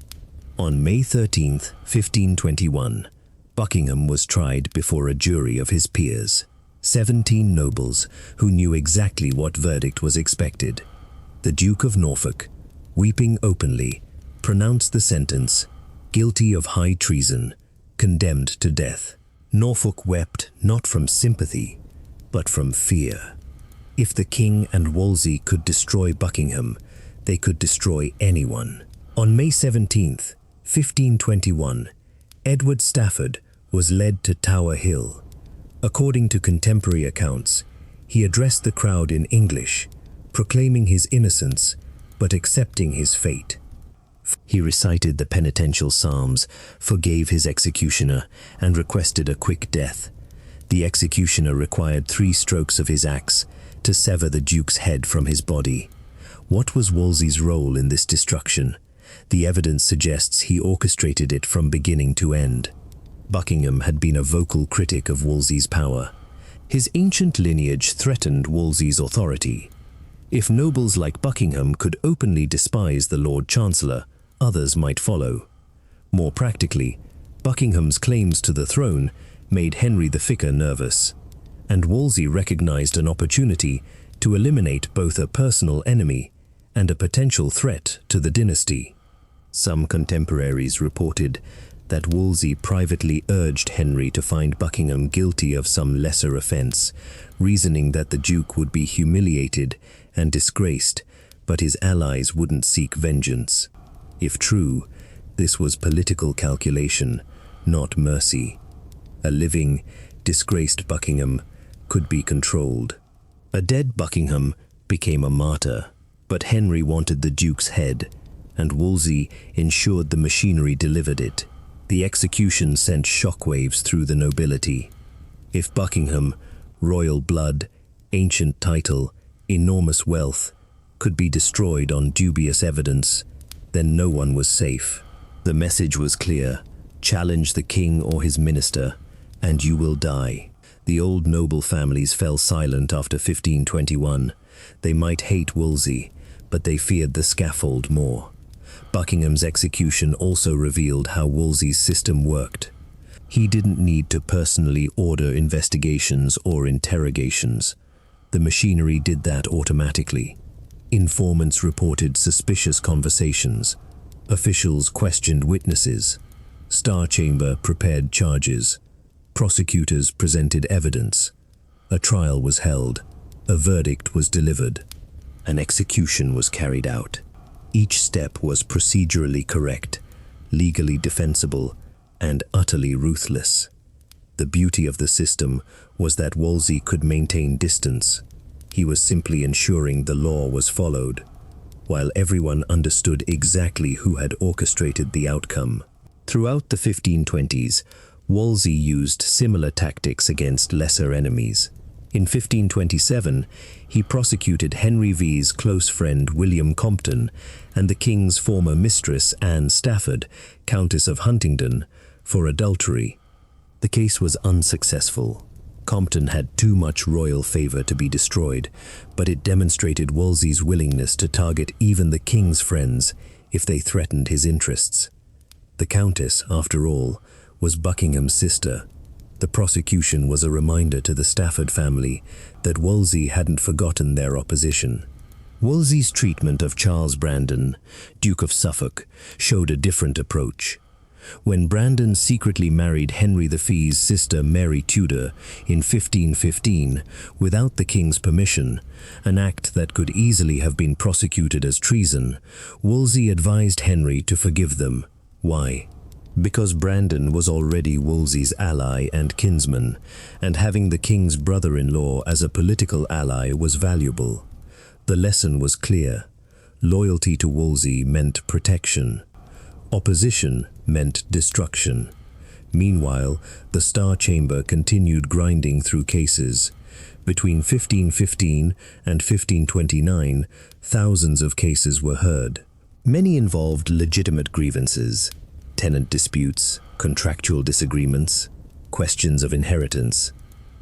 On May 13, 1521, Buckingham was tried before a jury of his peers, 17 nobles who knew exactly what verdict was expected. The Duke of Norfolk, weeping openly, pronounced the sentence, guilty of high treason, condemned to death. Norfolk wept not from sympathy, but from fear. If the king and Wolsey could destroy Buckingham, they could destroy anyone. On May 17, 1521, Edward Stafford was led to Tower Hill. According to contemporary accounts, he addressed the crowd in English, proclaiming his innocence but accepting his fate. He recited the penitential psalms, forgave his executioner, and requested a quick death. The executioner required 3 strokes of his axe to sever the Duke's head from his body. What was Wolsey's role in this destruction? The evidence suggests he orchestrated it from beginning to end. Buckingham had been a vocal critic of Wolsey's power. His ancient lineage threatened Wolsey's authority. If nobles like Buckingham could openly despise the Lord Chancellor, others might follow. More practically, Buckingham's claims to the throne made Henry the Vicar nervous, and Wolsey recognized an opportunity to eliminate both a personal enemy and a potential threat to the dynasty. Some contemporaries reported that Wolsey privately urged Henry to find Buckingham guilty of some lesser offense, reasoning that the Duke would be humiliated and disgraced, but his allies wouldn't seek vengeance. If true, this was political calculation, not mercy. A living, disgraced Buckingham could be controlled. A dead Buckingham became a martyr, but Henry wanted the Duke's head, and Wolsey ensured the machinery delivered it. The execution sent shockwaves through the nobility. If Buckingham, royal blood, ancient title, enormous wealth, could be destroyed on dubious evidence, then no one was safe. The message was clear: Challenge the king or his minister, and you will die. The old noble families fell silent after 1521. They might hate Wolsey, but they feared the scaffold more. Buckingham's execution also revealed how Wolsey's system worked. He didn't need to personally order investigations or interrogations. The machinery did that automatically. Informants reported suspicious conversations. Officials questioned witnesses. Star Chamber prepared charges. Prosecutors presented evidence. A trial was held. A verdict was delivered. An execution was carried out. Each step was procedurally correct, legally defensible, and utterly ruthless. The beauty of the system was that Wolsey could maintain distance. He was simply ensuring the law was followed, while everyone understood exactly who had orchestrated the outcome. Throughout the 1520s, Wolsey used similar tactics against lesser enemies. In 1527, he prosecuted Henry V's close friend William Compton and the king's former mistress Anne Stafford, Countess of Huntingdon, for adultery. The case was unsuccessful. Compton had too much royal favor to be destroyed, but it demonstrated Wolsey's willingness to target even the king's friends if they threatened his interests. The Countess, after all, was Buckingham's sister. The prosecution was a reminder to the Stafford family that Wolsey hadn't forgotten their opposition. Wolsey's treatment of Charles Brandon, Duke of Suffolk, showed a different approach. When Brandon secretly married Henry V's sister Mary Tudor in 1515 without the king's permission, an act that could easily have been prosecuted as treason, Wolsey advised Henry to forgive them. Why? Because Brandon was already Wolsey's ally and kinsman, and having the king's brother-in-law as a political ally was valuable. The lesson was clear. Loyalty to Wolsey meant protection. Opposition meant destruction. Meanwhile, the Star Chamber continued grinding through cases. Between 1515 and 1529, thousands of cases were heard. Many involved legitimate grievances, tenant disputes, contractual disagreements, questions of inheritance.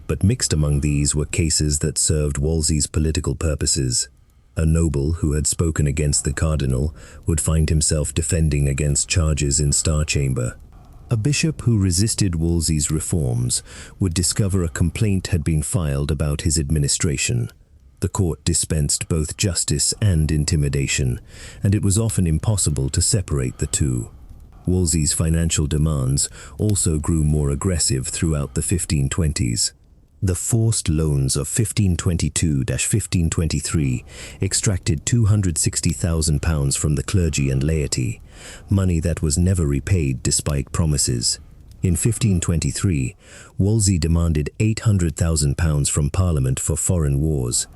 But mixed among these were cases that served Wolsey's political purposes. A noble who had spoken against the cardinal would find himself defending against charges in Star Chamber. A bishop who resisted Wolsey's reforms would discover a complaint had been filed about his administration. The court dispensed both justice and intimidation, and it was often impossible to separate the two. Wolsey's financial demands also grew more aggressive throughout the 1520s. The forced loans of 1522-1523 extracted £260,000 from the clergy and laity, money that was never repaid despite promises. In 1523, Wolsey demanded £800,000 from Parliament for foreign wars,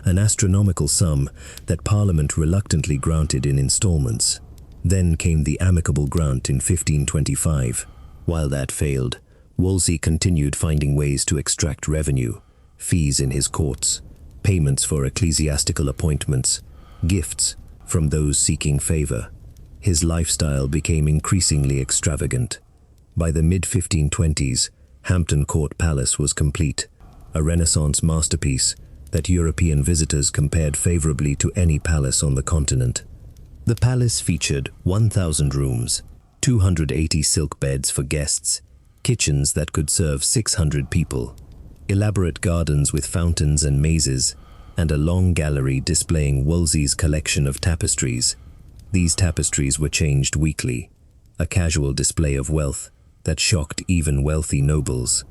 an astronomical sum that Parliament reluctantly granted in installments. Then came the amicable grant in 1525. While that failed, Wolsey continued finding ways to extract revenue, fees in his courts, payments for ecclesiastical appointments, gifts from those seeking favor. His lifestyle became increasingly extravagant. By the mid-1520s, Hampton Court Palace was complete, a Renaissance masterpiece that European visitors compared favorably to any palace on the continent. The palace featured 1,000 rooms, 280 silk beds for guests, kitchens that could serve 600 people, elaborate gardens with fountains and mazes, and a long gallery displaying Wolsey's collection of tapestries. These tapestries were changed weekly, a casual display of wealth that shocked even wealthy nobles.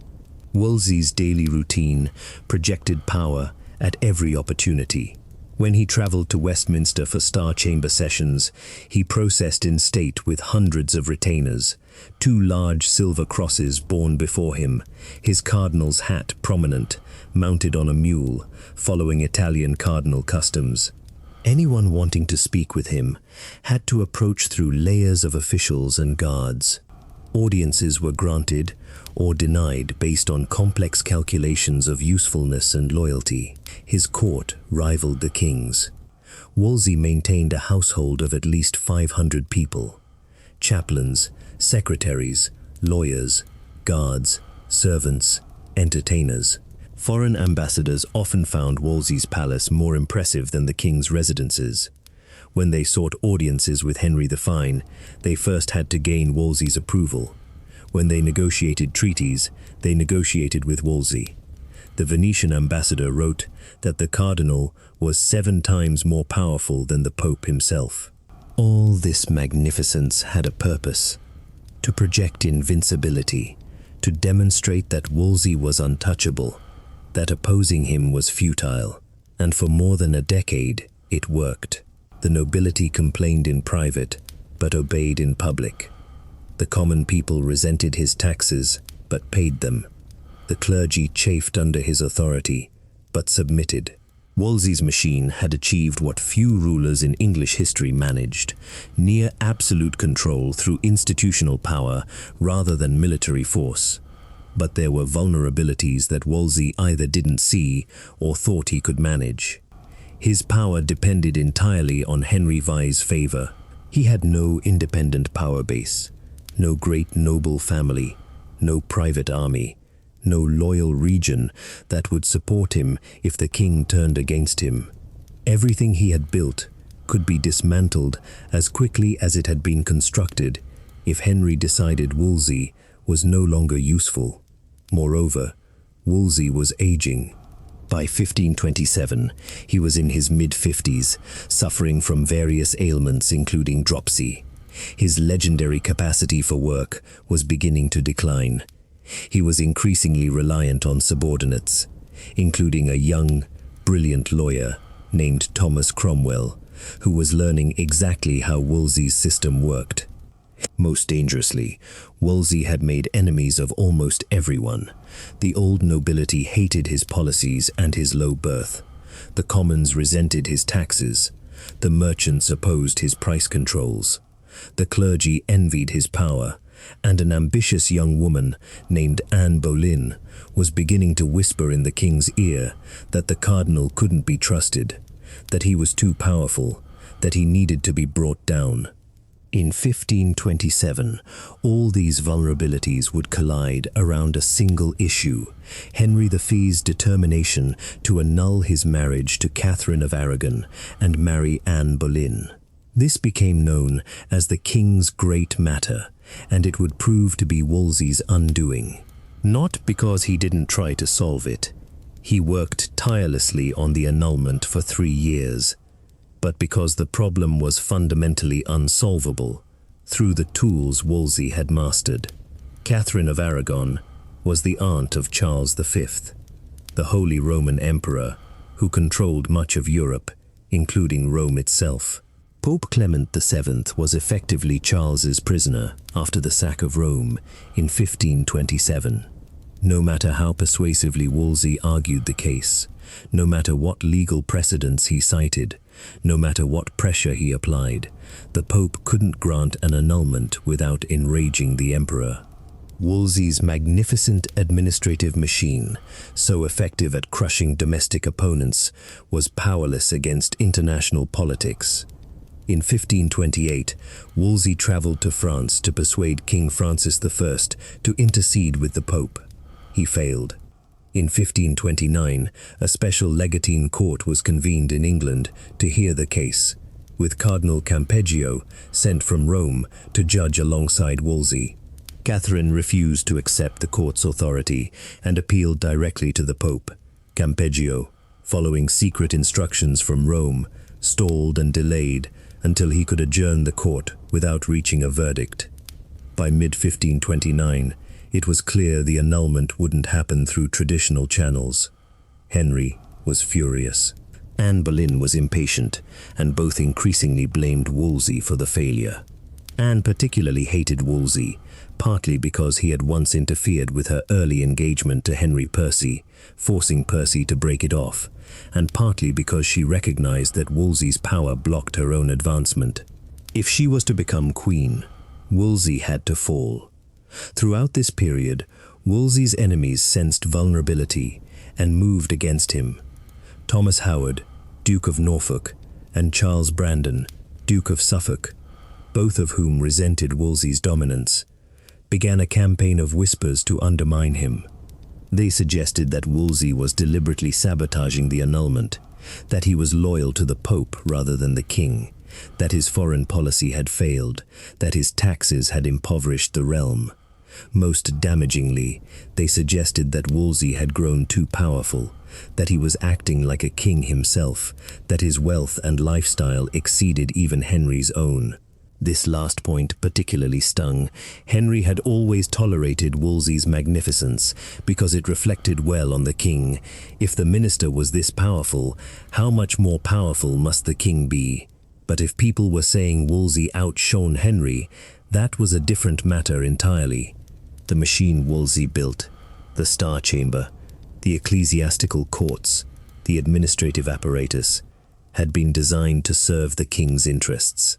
Wolsey's daily routine projected power at every opportunity. When he traveled to Westminster for Star Chamber sessions, he processed in state with hundreds of retainers, 2 large silver crosses borne before him, his cardinal's hat prominent, mounted on a mule, following Italian cardinal customs. Anyone wanting to speak with him had to approach through layers of officials and guards. Audiences were granted or denied based on complex calculations of usefulness and loyalty. His court rivaled the king's. Wolsey maintained a household of at least 500 people: chaplains, secretaries, lawyers, guards, servants, entertainers. Foreign ambassadors often found Wolsey's palace more impressive than the king's residences. When they sought audiences with Henry the Fine, they first had to gain Wolsey's approval. When they negotiated treaties, they negotiated with Wolsey. The Venetian ambassador wrote that the cardinal was 7 times more powerful than the Pope himself. All this magnificence had a purpose: to project invincibility, to demonstrate that Wolsey was untouchable, that opposing him was futile, and for more than a decade it worked. The nobility complained in private, but obeyed in public. The common people resented his taxes, but paid them. The clergy chafed under his authority, but submitted. Wolsey's machine had achieved what few rulers in English history managed: near absolute control through institutional power rather than military force. But there were vulnerabilities that Wolsey either didn't see or thought he could manage. His power depended entirely on Henry VIII's favor. He had no independent power base, no great noble family, no private army, no loyal region that would support him if the king turned against him. Everything he had built could be dismantled as quickly as it had been constructed if Henry decided Wolsey was no longer useful. Moreover, Wolsey was aging. By 1527, he was in his mid-50s, suffering from various ailments including dropsy. His legendary capacity for work was beginning to decline. He was increasingly reliant on subordinates, including a young, brilliant lawyer named Thomas Cromwell, who was learning exactly how Wolsey's system worked. Most dangerously, Wolsey had made enemies of almost everyone. The old nobility hated his policies and his low birth. The commons resented his taxes. The merchants opposed his price controls. The clergy envied his power, and an ambitious young woman named Anne Boleyn was beginning to whisper in the king's ear that the cardinal couldn't be trusted, that he was too powerful, that he needed to be brought down. In 1527, all these vulnerabilities would collide around a single issue: Henry V's determination to annul his marriage to Catherine of Aragon and marry Anne Boleyn. This became known as the King's Great Matter, and it would prove to be Wolsey's undoing. Not because he didn't try to solve it. He worked tirelessly on the annulment for 3 years, but because the problem was fundamentally unsolvable through the tools Wolsey had mastered. Catherine of Aragon was the aunt of Charles V, the Holy Roman Emperor, who controlled much of Europe, including Rome itself. Pope Clement VII was effectively Charles's prisoner after the sack of Rome in 1527. No matter how persuasively Wolsey argued the case, no matter what legal precedents he cited, no matter what pressure he applied, the Pope couldn't grant an annulment without enraging the Emperor. Wolsey's magnificent administrative machine, so effective at crushing domestic opponents, was powerless against international politics. In 1528, Wolsey traveled to France to persuade King Francis I to intercede with the Pope. He failed. In 1529, a special legatine court was convened in England to hear the case, with Cardinal Campeggio sent from Rome to judge alongside Wolsey. Catherine refused to accept the court's authority and appealed directly to the Pope. Campeggio, following secret instructions from Rome, stalled and delayed until he could adjourn the court without reaching a verdict. By mid-1529, it was clear the annulment wouldn't happen through traditional channels. Henry was furious. Anne Boleyn was impatient, and both increasingly blamed Wolsey for the failure. Anne particularly hated Wolsey, partly because he had once interfered with her early engagement to Henry Percy, forcing Percy to break it off, and partly because she recognized that Wolsey's power blocked her own advancement. If she was to become queen, Wolsey had to fall. Throughout this period, Wolsey's enemies sensed vulnerability and moved against him. Thomas Howard, Duke of Norfolk, and Charles Brandon, Duke of Suffolk, both of whom resented Wolsey's dominance. began a campaign of whispers to undermine him. They suggested that Wolsey was deliberately sabotaging the annulment, that he was loyal to the Pope rather than the king, that his foreign policy had failed, that his taxes had impoverished the realm. Most damagingly, they suggested that Wolsey had grown too powerful, that he was acting like a king himself, that his wealth and lifestyle exceeded even Henry's own. This last point particularly stung. Henry had always tolerated Wolsey's magnificence because it reflected well on the king. If the minister was this powerful, how much more powerful must the king be? But if people were saying Wolsey outshone Henry, that was a different matter entirely. The machine Wolsey built, the Star Chamber, the ecclesiastical courts, the administrative apparatus, had been designed to serve the king's interests.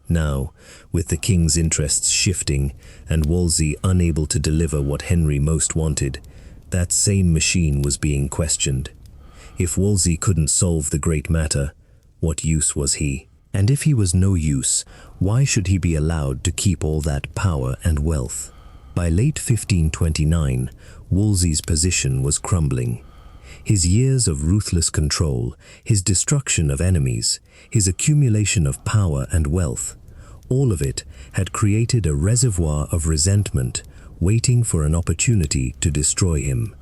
Now, with the king's interests shifting and Wolsey unable to deliver what Henry most wanted, that same machine was being questioned. If Wolsey couldn't solve the great matter, what use was he? And if he was no use, why should he be allowed to keep all that power and wealth? By late 1529, Wolsey's position was crumbling. His years of ruthless control, his destruction of enemies, his accumulation of power and wealth, all of it had created a reservoir of resentment waiting for an opportunity to destroy him.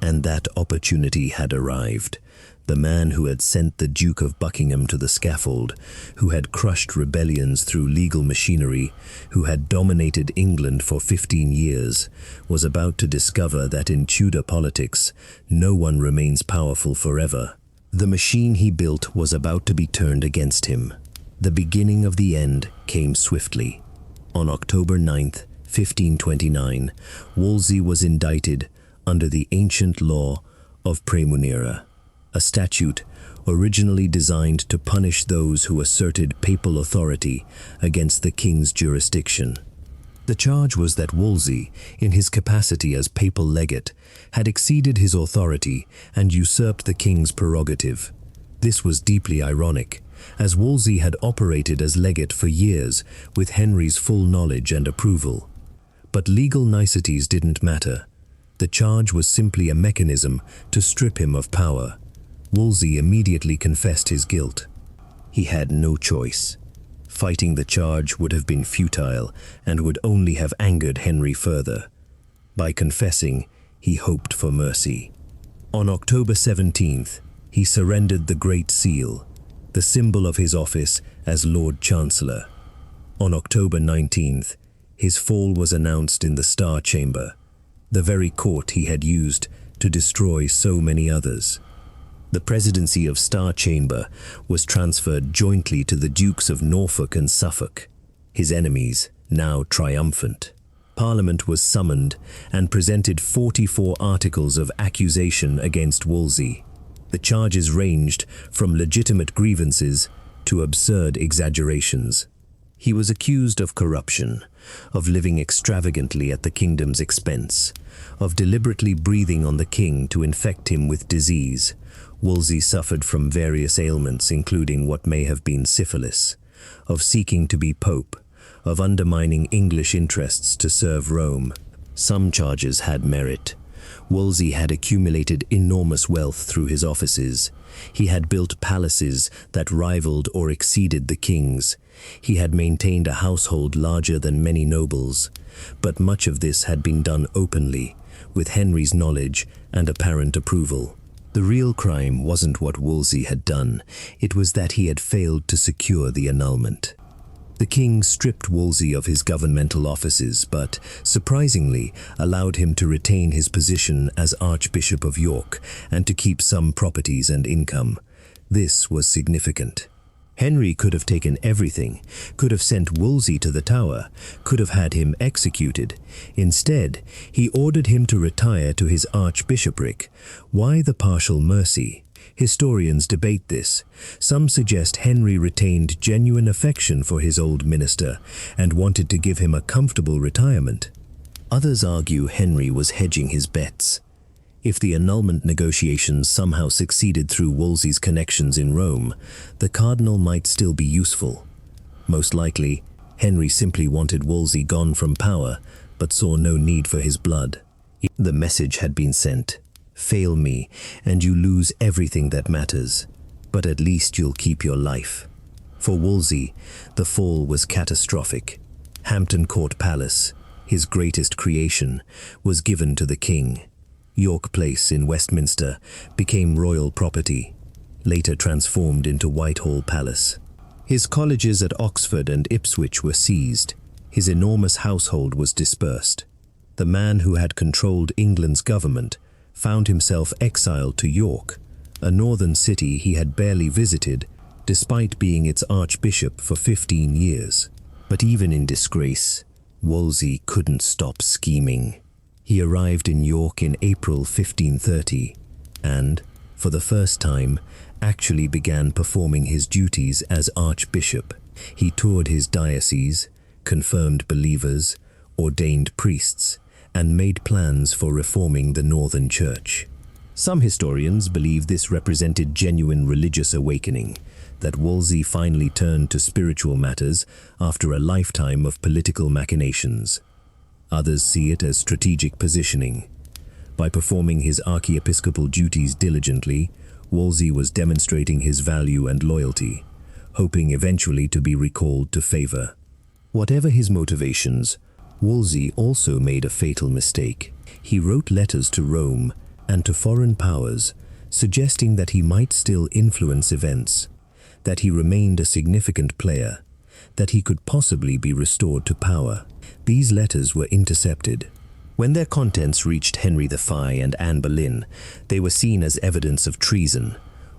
And that opportunity had arrived. The man who had sent the Duke of Buckingham to the scaffold, who had crushed rebellions through legal machinery, who had dominated England for 15 years, was about to discover that in Tudor politics, no one remains powerful forever. The machine he built was about to be turned against him. The beginning of the end came swiftly. On October 9th, 1529, Wolsey was indicted under the ancient law of Praemunire, a statute originally designed to punish those who asserted papal authority against the king's jurisdiction. The charge was that Wolsey, in his capacity as papal legate, had exceeded his authority and usurped the king's prerogative. This was deeply ironic, as Wolsey had operated as legate for years with Henry's full knowledge and approval. But legal niceties didn't matter. The charge was simply a mechanism to strip him of power. Wolsey immediately confessed his guilt. He had no choice. Fighting the charge would have been futile and would only have angered Henry further. By confessing, he hoped for mercy. On October 17th, he surrendered the Great Seal, the symbol of his office as Lord Chancellor. On October 19th, his fall was announced in the Star Chamber, the very court he had used to destroy so many others. The presidency of Star Chamber was transferred jointly to the Dukes of Norfolk and Suffolk, his enemies now triumphant. Parliament was summoned and presented 44 articles of accusation against Wolsey. The charges ranged from legitimate grievances to absurd exaggerations. He was accused of corruption, of living extravagantly at the kingdom's expense, of deliberately breathing on the king to infect him with disease. Wolsey suffered from various ailments, including what may have been syphilis, of seeking to be pope, of undermining English interests to serve Rome. Some charges had merit. Wolsey had accumulated enormous wealth through his offices. He had built palaces that rivaled or exceeded the king's. He had maintained a household larger than many nobles. But much of this had been done openly, with Henry's knowledge and apparent approval. The real crime wasn't what Wolsey had done, it was that he had failed to secure the annulment. The king stripped Wolsey of his governmental offices, but, surprisingly, allowed him to retain his position as Archbishop of York and to keep some properties and income. This was significant. Henry could have taken everything, could have sent Wolsey to the Tower, could have had him executed. Instead, he ordered him to retire to his archbishopric. Why the partial mercy? Historians debate this. Some suggest Henry retained genuine affection for his old minister and wanted to give him a comfortable retirement. Others argue Henry was hedging his bets. If the annulment negotiations somehow succeeded through Wolsey's connections in Rome, the cardinal might still be useful. Most likely, Henry simply wanted Wolsey gone from power, but saw no need for his blood. The message had been sent. Fail me, and you lose everything that matters, but at least you'll keep your life. For Wolsey, the fall was catastrophic. Hampton Court Palace, his greatest creation, was given to the king. York Place in Westminster became royal property, later transformed into Whitehall Palace. His colleges at Oxford and Ipswich were seized. His enormous household was dispersed. The man who had controlled England's government found himself exiled to York, a northern city he had barely visited, despite being its archbishop for 15 years. But even in disgrace, Wolsey couldn't stop scheming. He arrived in York in April 1530 and, for the first time, actually began performing his duties as archbishop. He toured his diocese, confirmed believers, ordained priests, and made plans for reforming the Northern Church. Some historians believe this represented genuine religious awakening, that Wolsey finally turned to spiritual matters after a lifetime of political machinations. Others see it as strategic positioning. By performing his archiepiscopal duties diligently, Wolsey was demonstrating his value and loyalty, hoping eventually to be recalled to favor. Whatever his motivations, Wolsey also made a fatal mistake. He wrote letters to Rome and to foreign powers, suggesting that he might still influence events, that he remained a significant player, that he could possibly be restored to power. These letters were intercepted. When their contents reached Henry VI and Anne Boleyn, they were seen as evidence of treason.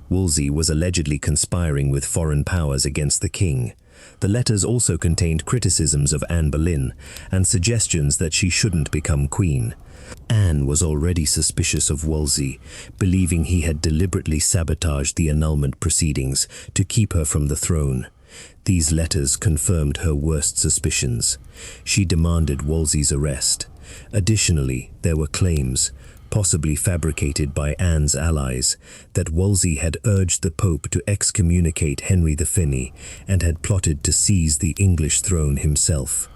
Wolsey was allegedly conspiring with foreign powers against the king. The letters also contained criticisms of Anne Boleyn and suggestions that she shouldn't become queen. Anne was already suspicious of Wolsey, believing he had deliberately sabotaged the annulment proceedings to keep her from the throne. These letters confirmed her worst suspicions. She demanded Wolsey's arrest. Additionally, there were claims, possibly fabricated by Anne's allies, that Wolsey had urged the Pope to excommunicate Henry VIII and had plotted to seize the English throne himself.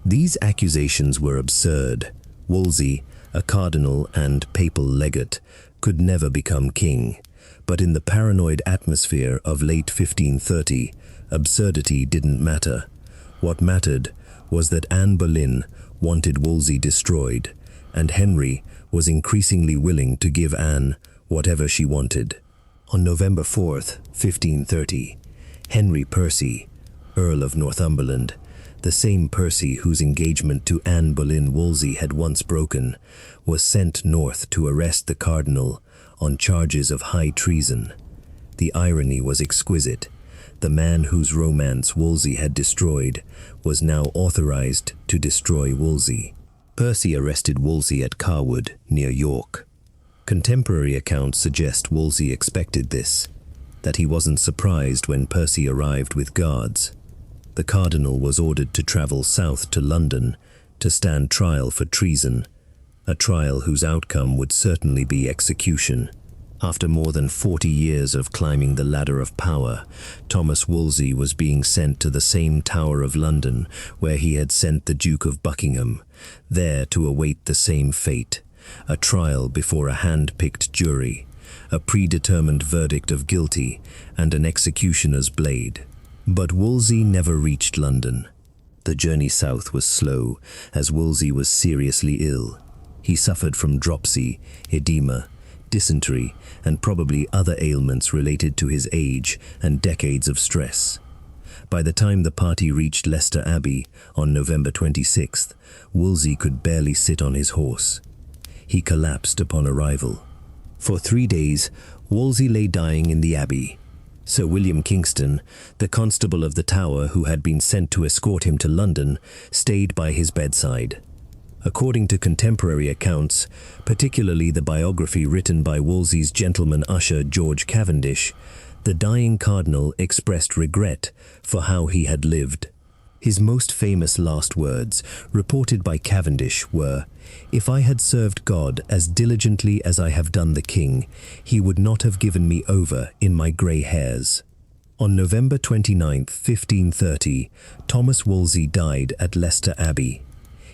These accusations were absurd. Wolsey, a cardinal and papal legate, could never become king. But in the paranoid atmosphere of late 1530, absurdity didn't matter. What mattered was that Anne Boleyn wanted Wolsey destroyed, and Henry was increasingly willing to give Anne whatever she wanted. On November 4th, 1530, Henry Percy, Earl of Northumberland, the same Percy whose engagement to Anne Boleyn Wolsey had once broken, was sent north to arrest the cardinal on charges of high treason. The irony was exquisite. The man whose romance Wolsey had destroyed was now authorized to destroy Wolsey. Percy arrested Wolsey at Carwood, near York. Contemporary accounts suggest Wolsey expected this, that he wasn't surprised when Percy arrived with guards. The cardinal was ordered to travel south to London to stand trial for treason, a trial whose outcome would certainly be execution. After more than 40 years of climbing the ladder of power, Thomas Wolsey was being sent to the same Tower of London where he had sent the Duke of Buckingham, there to await the same fate, a trial before a hand-picked jury, a predetermined verdict of guilty, and an executioner's blade. But Wolsey never reached London. The journey south was slow, as Wolsey was seriously ill. He suffered from dropsy, edema, dysentery, and probably other ailments related to his age and decades of stress. By the time the party reached Leicester Abbey on November 26th, Wolsey could barely sit on his horse. He collapsed upon arrival. For 3 days, Wolsey lay dying in the abbey. Sir William Kingston, the constable of the Tower who had been sent to escort him to London, stayed by his bedside. According to contemporary accounts, particularly the biography written by Wolsey's gentleman usher George Cavendish, the dying cardinal expressed regret for how he had lived. His most famous last words, reported by Cavendish, were, "If I had served God as diligently as I have done the king, he would not have given me over in my grey hairs." On November 29, 1530, Thomas Wolsey died at Leicester Abbey.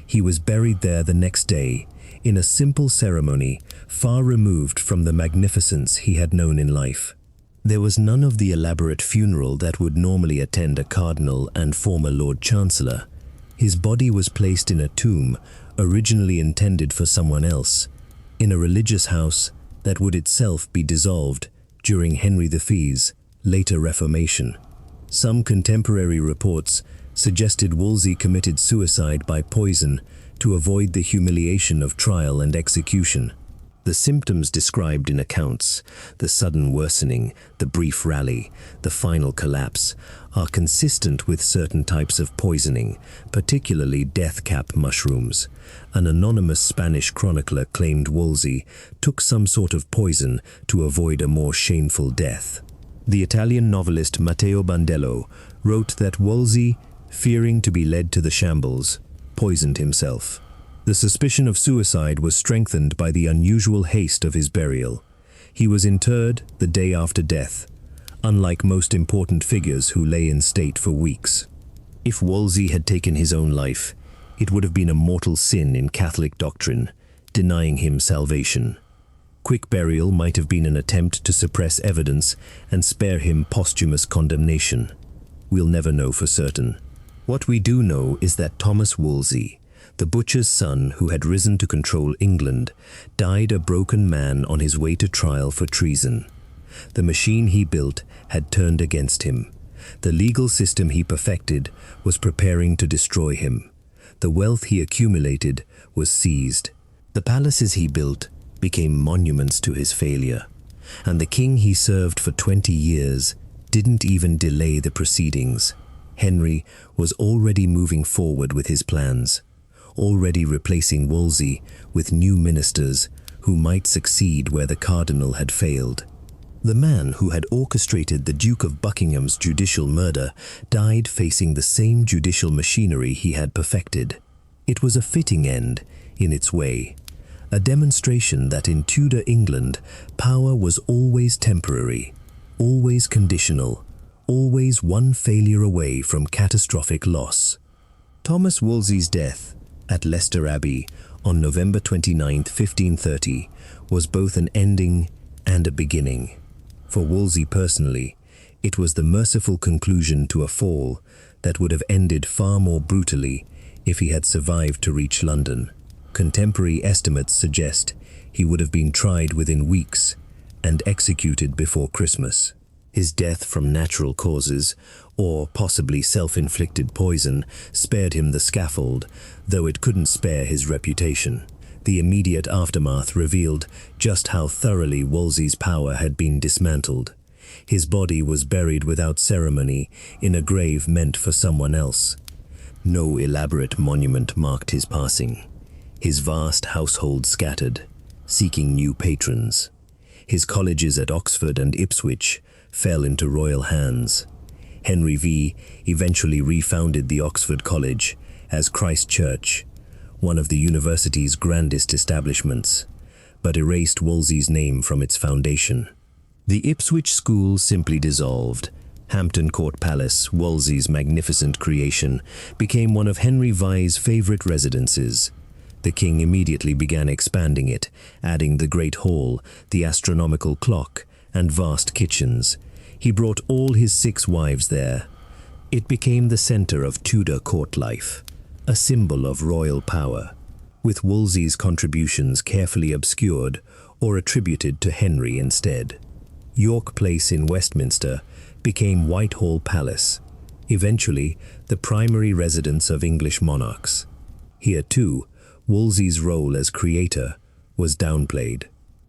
He was buried there the next day, in a simple ceremony far removed from the magnificence he had known in life. There was none of the elaborate funeral that would normally attend a cardinal and former Lord Chancellor. His body was placed in a tomb originally intended for someone else, in a religious house that would itself be dissolved during Henry V's later Reformation. Some contemporary reports suggested Wolsey committed suicide by poison to avoid the humiliation of trial and execution. The symptoms described in accounts, the sudden worsening, the brief rally, the final collapse, are consistent with certain types of poisoning, particularly death cap mushrooms. An anonymous Spanish chronicler claimed Wolsey took some sort of poison to avoid a more shameful death. The Italian novelist Matteo Bandello wrote that Wolsey, fearing to be led to the shambles, poisoned himself. The suspicion of suicide was strengthened by the unusual haste of his burial. He was interred the day after death, unlike most important figures who lay in state for weeks. If Wolsey had taken his own life, it would have been a mortal sin in Catholic doctrine, denying him salvation. Quick burial might have been an attempt to suppress evidence and spare him posthumous condemnation. We'll never know for certain. What we do know is that Thomas Wolsey, the butcher's son who had risen to control England, died a broken man on his way to trial for treason. The machine he built had turned against him. The legal system he perfected was preparing to destroy him. The wealth he accumulated was seized. The palaces he built became monuments to his failure. And the king he served for 20 years didn't even delay the proceedings. Henry was already moving forward with his plans, already replacing Wolsey with new ministers who might succeed where the cardinal had failed. The man who had orchestrated the Duke of Buckingham's judicial murder died facing the same judicial machinery he had perfected. It was a fitting end, in its way, a demonstration that in Tudor England, power was always temporary, always conditional, always one failure away from catastrophic loss. Thomas Wolsey's death at Leicester Abbey on November 29, 1530, was both an ending and a beginning. For Wolsey personally, it was the merciful conclusion to a fall that would have ended far more brutally if he had survived to reach London. Contemporary estimates suggest he would have been tried within weeks and executed before Christmas. His death from natural causes, or possibly self-inflicted poison, spared him the scaffold, though it couldn't spare his reputation. The immediate aftermath revealed just how thoroughly Wolsey's power had been dismantled. His body was buried without ceremony in a grave meant for someone else. No elaborate monument marked his passing. His vast household scattered, seeking new patrons. His colleges at Oxford and Ipswich fell into royal hands. Henry V eventually refounded the Oxford College as Christ Church, one of the university's grandest establishments, but erased Wolsey's name from its foundation. The Ipswich School simply dissolved. Hampton Court Palace, Wolsey's magnificent creation, became one of Henry V's favorite residences. The king immediately began expanding it, adding the Great Hall, the astronomical clock, and vast kitchens. He brought all his 6 wives there. It became the center of Tudor court life, a symbol of royal power, with Wolsey's contributions carefully obscured or attributed to Henry instead. York Place in Westminster became Whitehall Palace, eventually the primary residence of English monarchs. Here too, Wolsey's role as creator was downplayed.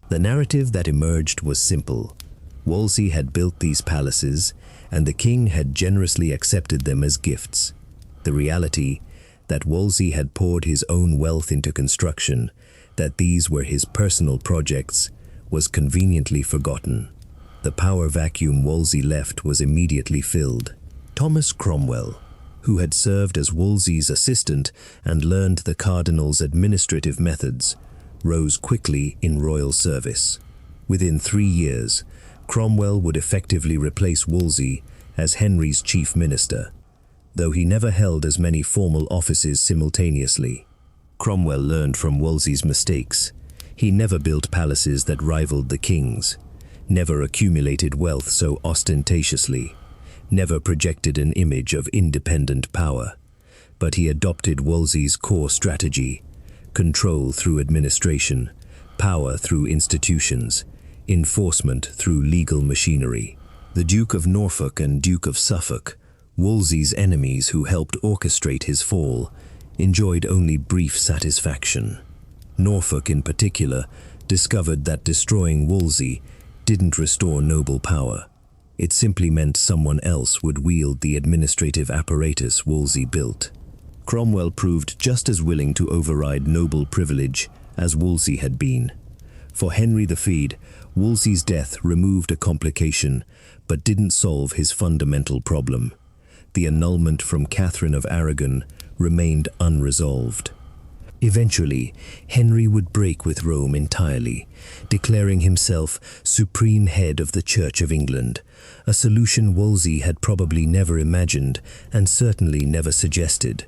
The narrative that emerged was simple. Wolsey had built these palaces, and the king had generously accepted them as gifts. The reality that Wolsey had poured his own wealth into construction, that these were his personal projects, was conveniently forgotten. The power vacuum Wolsey left was immediately filled. Thomas Cromwell, who had served as Wolsey's assistant and learned the cardinal's administrative methods, rose quickly in royal service. Within 3 years, Cromwell would effectively replace Wolsey as Henry's chief minister, though he never held as many formal offices simultaneously. Cromwell learned from Wolsey's mistakes. He never built palaces that rivaled the king's, never accumulated wealth so ostentatiously, never projected an image of independent power. But he adopted Wolsey's core strategy: control through administration, power through institutions, enforcement through legal machinery. The Duke of Norfolk and Duke of Suffolk, Wolsey's enemies who helped orchestrate his fall, enjoyed only brief satisfaction. Norfolk, in particular, discovered that destroying Wolsey didn't restore noble power. It simply meant someone else would wield the administrative apparatus Wolsey built. Cromwell proved just as willing to override noble privilege as Wolsey had been. For Henry VIII, Wolsey's death removed a complication, but didn't solve his fundamental problem. The annulment from Catherine of Aragon remained unresolved. Eventually, Henry would break with Rome entirely, declaring himself supreme head of the Church of England, a solution Wolsey had probably never imagined and certainly never suggested.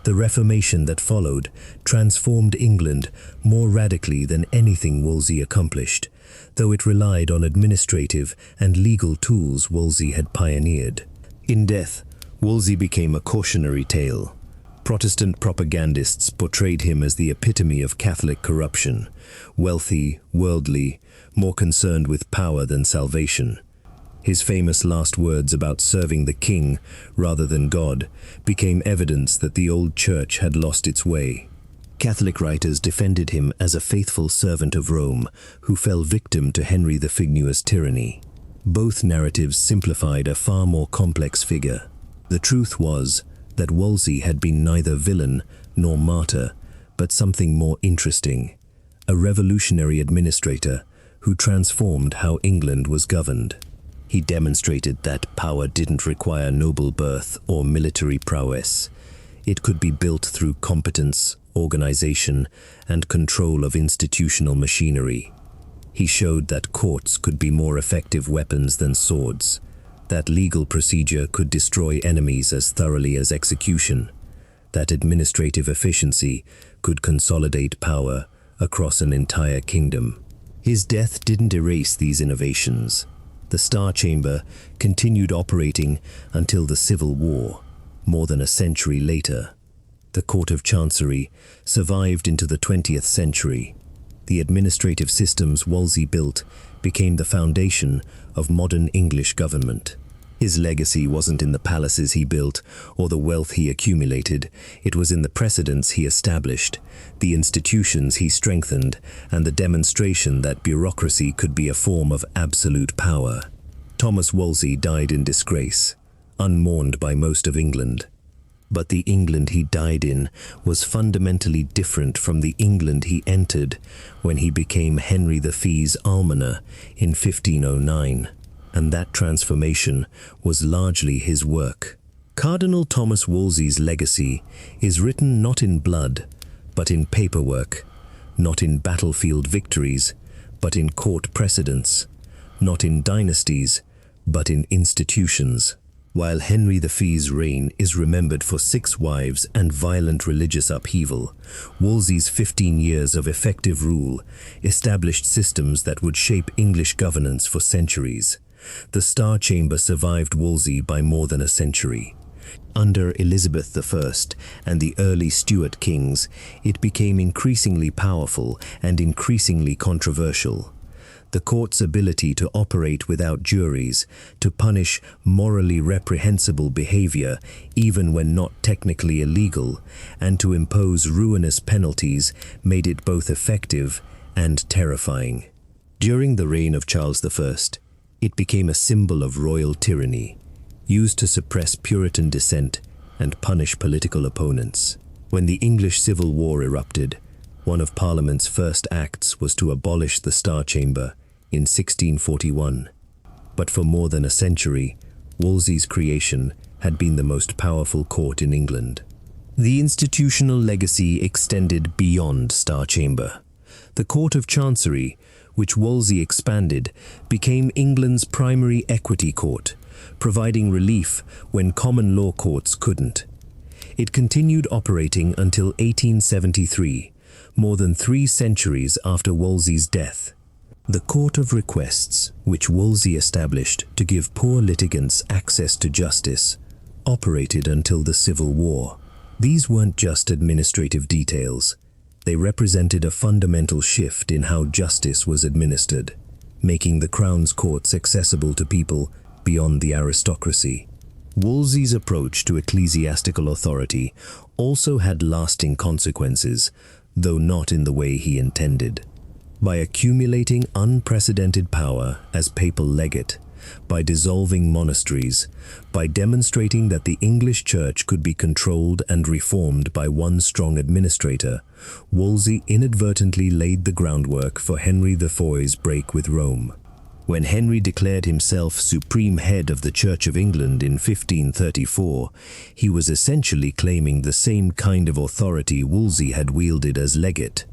The Reformation that followed transformed England more radically than anything Wolsey accomplished, though it relied on administrative and legal tools Wolsey had pioneered. In death, Wolsey became a cautionary tale. Protestant propagandists portrayed him as the epitome of Catholic corruption: wealthy, worldly, more concerned with power than salvation. His famous last words about serving the king rather than God became evidence that the old church had lost its way. Catholic writers defended him as a faithful servant of Rome who fell victim to Henry VIII's tyranny. Both narratives simplified a far more complex figure. The truth was that Wolsey had been neither villain nor martyr, but something more interesting: a revolutionary administrator who transformed how England was governed. He demonstrated that power didn't require noble birth or military prowess. It could be built through competence, organization, and control of institutional machinery. He showed that courts could be more effective weapons than swords, that legal procedure could destroy enemies as thoroughly as execution, that administrative efficiency could consolidate power across an entire kingdom. His death didn't erase these innovations. The Star Chamber continued operating until the Civil War, more than a century later. The Court of Chancery survived into the 20th century. The administrative systems Wolsey built became the foundation of modern English government. His legacy wasn't in the palaces he built or the wealth he accumulated. It was in the precedents he established, the institutions he strengthened, and the demonstration that bureaucracy could be a form of absolute power. Thomas Wolsey died in disgrace, unmourned by most of England. But the England he died in was fundamentally different from the England he entered when he became Henry VI's almoner in 1509. And that transformation was largely his work. Cardinal Thomas Wolsey's legacy is written not in blood, but in paperwork, not in battlefield victories, but in court precedents, not in dynasties, but in institutions. While Henry V's reign is remembered for 6 wives and violent religious upheaval, Wolsey's 15 years of effective rule established systems that would shape English governance for centuries. The Star Chamber survived Wolsey by more than a century. Under Elizabeth I and the early Stuart kings, it became increasingly powerful and increasingly controversial. The court's ability to operate without juries, to punish morally reprehensible behavior even when not technically illegal, and to impose ruinous penalties made it both effective and terrifying. During the reign of Charles I, it became a symbol of royal tyranny, used to suppress Puritan dissent and punish political opponents. When the English Civil War erupted, one of Parliament's first acts was to abolish the Star Chamber in 1641. But for more than a century, Wolsey's creation had been the most powerful court in England. The institutional legacy extended beyond Star Chamber. The Court of Chancery, which Wolsey expanded, became England's primary equity court, providing relief when common law courts couldn't. It continued operating until 1873, more than 3 centuries after Wolsey's death. The Court of Requests, which Wolsey established to give poor litigants access to justice, operated until the Civil War. These weren't just administrative details. They represented a fundamental shift in how justice was administered, making the Crown's courts accessible to people beyond the aristocracy. Wolsey's approach to ecclesiastical authority also had lasting consequences, though not in the way he intended. By accumulating unprecedented power as papal legate, by dissolving monasteries, by demonstrating that the English Church could be controlled and reformed by one strong administrator, Wolsey inadvertently laid the groundwork for Henry IV's break with Rome. When Henry declared himself supreme head of the Church of England in 1534, he was essentially claiming the same kind of authority Wolsey had wielded as legate,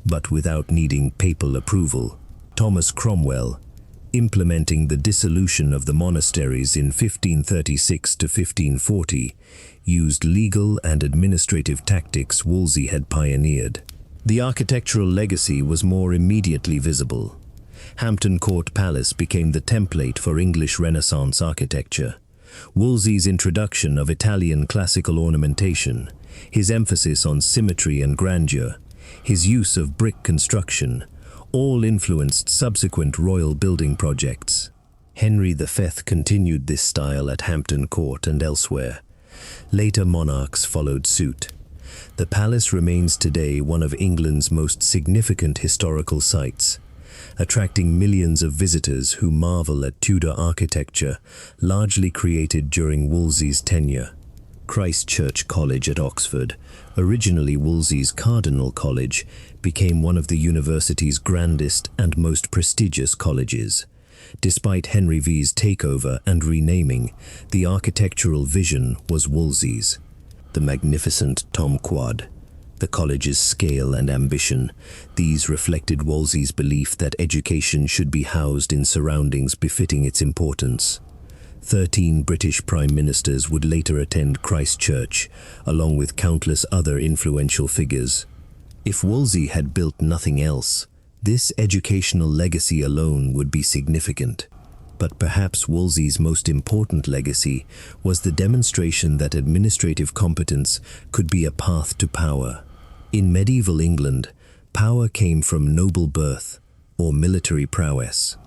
but without needing papal approval. Thomas Cromwell, implementing the dissolution of the monasteries in 1536 to 1540, used legal and administrative tactics Wolsey had pioneered. The architectural legacy was more immediately visible. Hampton Court Palace became the template for English Renaissance architecture. Wolsey's introduction of Italian classical ornamentation, his emphasis on symmetry and grandeur, his use of brick construction, all influenced subsequent royal building projects. Henry V continued this style at Hampton Court and elsewhere. Later monarchs followed suit. The palace remains today one of England's most significant historical sites, attracting millions of visitors who marvel at Tudor architecture, largely created during Wolsey's tenure. Christ Church College at Oxford, originally Wolsey's Cardinal College, became one of the university's grandest and most prestigious colleges. Despite Henry V's takeover and renaming, the architectural vision was Wolsey's. The magnificent Tom Quad, the college's scale and ambition, these reflected Wolsey's belief that education should be housed in surroundings befitting its importance. 13 British prime ministers would later attend Christ Church, along with countless other influential figures. If Wolsey had built nothing else, this educational legacy alone would be significant. But perhaps Wolsey's most important legacy was the demonstration that administrative competence could be a path to power. In medieval England, power came from noble birth or military prowess.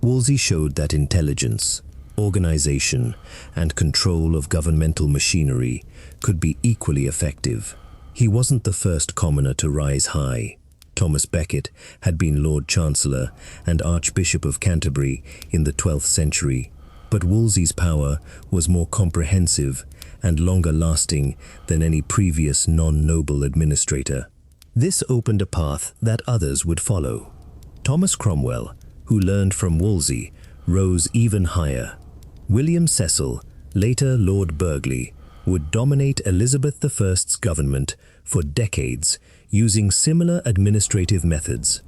Wolsey showed that intelligence, organization, and control of governmental machinery could be equally effective. He wasn't the first commoner to rise high. Thomas Becket had been Lord Chancellor and Archbishop of Canterbury in the 12th century, but Wolsey's power was more comprehensive and longer-lasting than any previous non-noble administrator. This opened a path that others would follow. Thomas Cromwell, who learned from Wolsey, rose even higher. William Cecil, later Lord Burghley, would dominate Elizabeth I's government for decades, using similar administrative methods.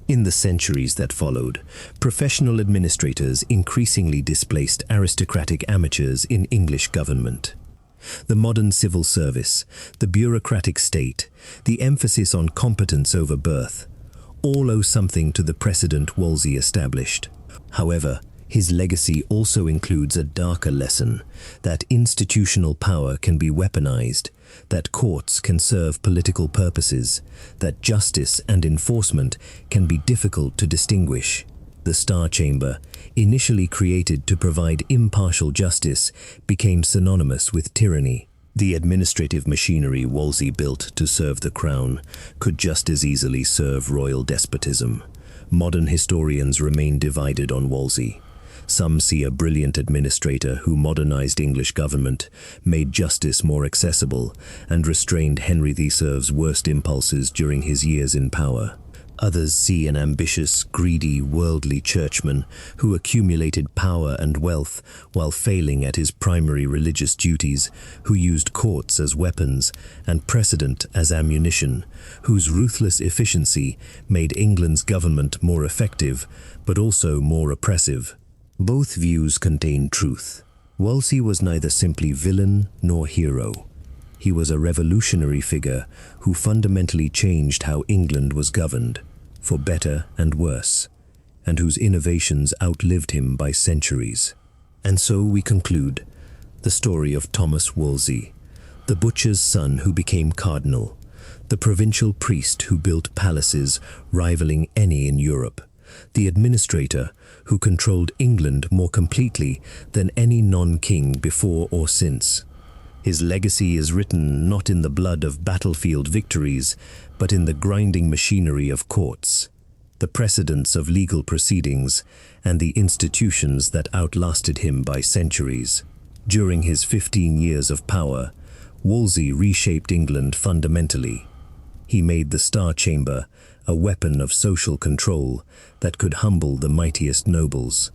In the centuries that followed, professional administrators increasingly displaced aristocratic amateurs in English government. The modern civil service, the bureaucratic state, the emphasis on competence over birth, all owe something to the precedent Wolsey established. However, his legacy also includes a darker lesson, that institutional power can be weaponized, that courts can serve political purposes, that justice and enforcement can be difficult to distinguish. The Star Chamber, initially created to provide impartial justice, became synonymous with tyranny. The administrative machinery Wolsey built to serve the crown could just as easily serve royal despotism. Modern historians remain divided on Wolsey. Some see a brilliant administrator who modernized English government, made justice more accessible, and restrained Henry VII's worst impulses during his years in power. Others see an ambitious, greedy, worldly churchman who accumulated power and wealth while failing at his primary religious duties, who used courts as weapons and precedent as ammunition, whose ruthless efficiency made England's government more effective, but also more oppressive. Both views contain truth. Wolsey was neither simply villain nor hero. He was a revolutionary figure who fundamentally changed how England was governed, for better and worse, and whose innovations outlived him by centuries. And so we conclude the story of Thomas Wolsey, the butcher's son who became cardinal, the provincial priest who built palaces rivaling any in Europe, the administrator who controlled England more completely than any non-king before or since. His legacy is written not in the blood of battlefield victories, but in the grinding machinery of courts, the precedents of legal proceedings, and the institutions that outlasted him by centuries. During his 15 years of power, Wolsey reshaped England fundamentally. He made the Star Chamber a weapon of social control that could humble the mightiest nobles.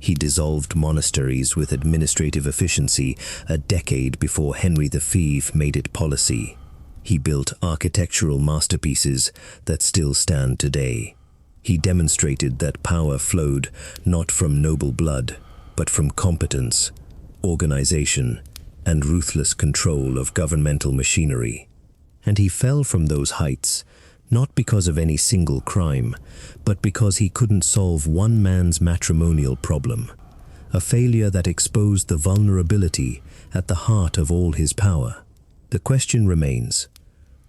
He dissolved monasteries with administrative efficiency a decade before Henry V made it policy. He built architectural masterpieces that still stand today. He demonstrated that power flowed not from noble blood, but from competence, organization, and ruthless control of governmental machinery. And he fell from those heights not because of any single crime, but because he couldn't solve one man's matrimonial problem, a failure that exposed the vulnerability at the heart of all his power. The question remains,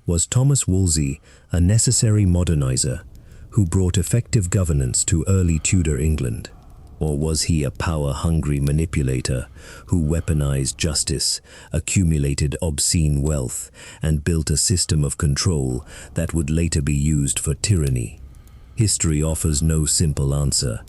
was Thomas Wolsey a necessary modernizer who brought effective governance to early Tudor England? Or was he a power-hungry manipulator who weaponized justice, accumulated obscene wealth, and built a system of control that would later be used for tyranny? History offers no simple answer.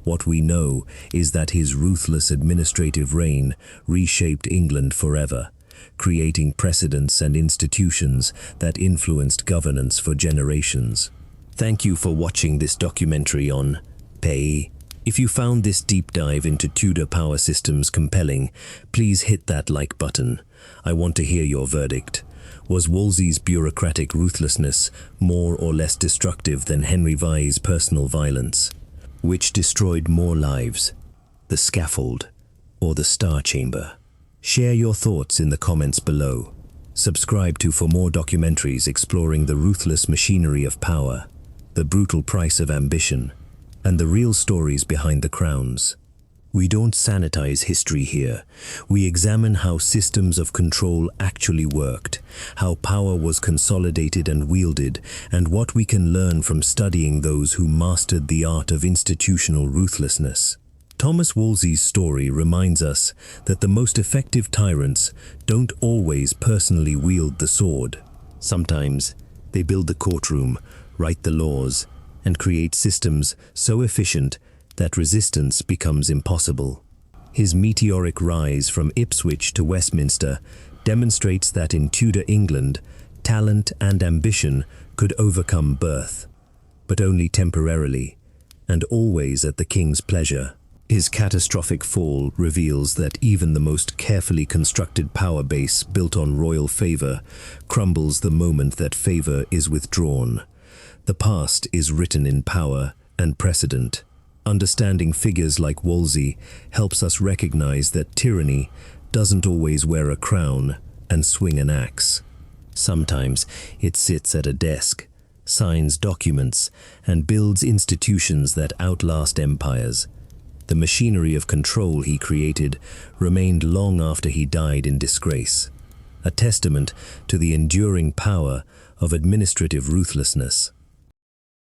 What we know is that his ruthless administrative reign reshaped England forever, creating precedents and institutions that influenced governance for generations. Thank you for watching this documentary on Pei. If you found this deep dive into Tudor power systems compelling, please hit that like button. I want to hear your verdict. Was Wolsey's bureaucratic ruthlessness more or less destructive than Henry VIII's personal violence? Which destroyed more lives, the scaffold or the Star Chamber? Share your thoughts in the comments below. Subscribe for more documentaries exploring the ruthless machinery of power, the brutal price of ambition, and the real stories behind the crowns. We don't sanitize history here. We examine how systems of control actually worked, how power was consolidated and wielded, and what we can learn from studying those who mastered the art of institutional ruthlessness. Thomas Wolsey's story reminds us that the most effective tyrants don't always personally wield the sword. Sometimes they build the courtroom, write the laws, and create systems so efficient that resistance becomes impossible. His meteoric rise from Ipswich to Westminster demonstrates that in Tudor England, talent and ambition could overcome birth, but only temporarily, and always at the king's pleasure. His catastrophic fall reveals that even the most carefully constructed power base built on royal favor crumbles the moment that favor is withdrawn. The past is written in power and precedent. Understanding figures like Wolsey helps us recognize that tyranny doesn't always wear a crown and swing an axe. Sometimes it sits at a desk, signs documents, and builds institutions that outlast empires. The machinery of control he created remained long after he died in disgrace, a testament to the enduring power of administrative ruthlessness.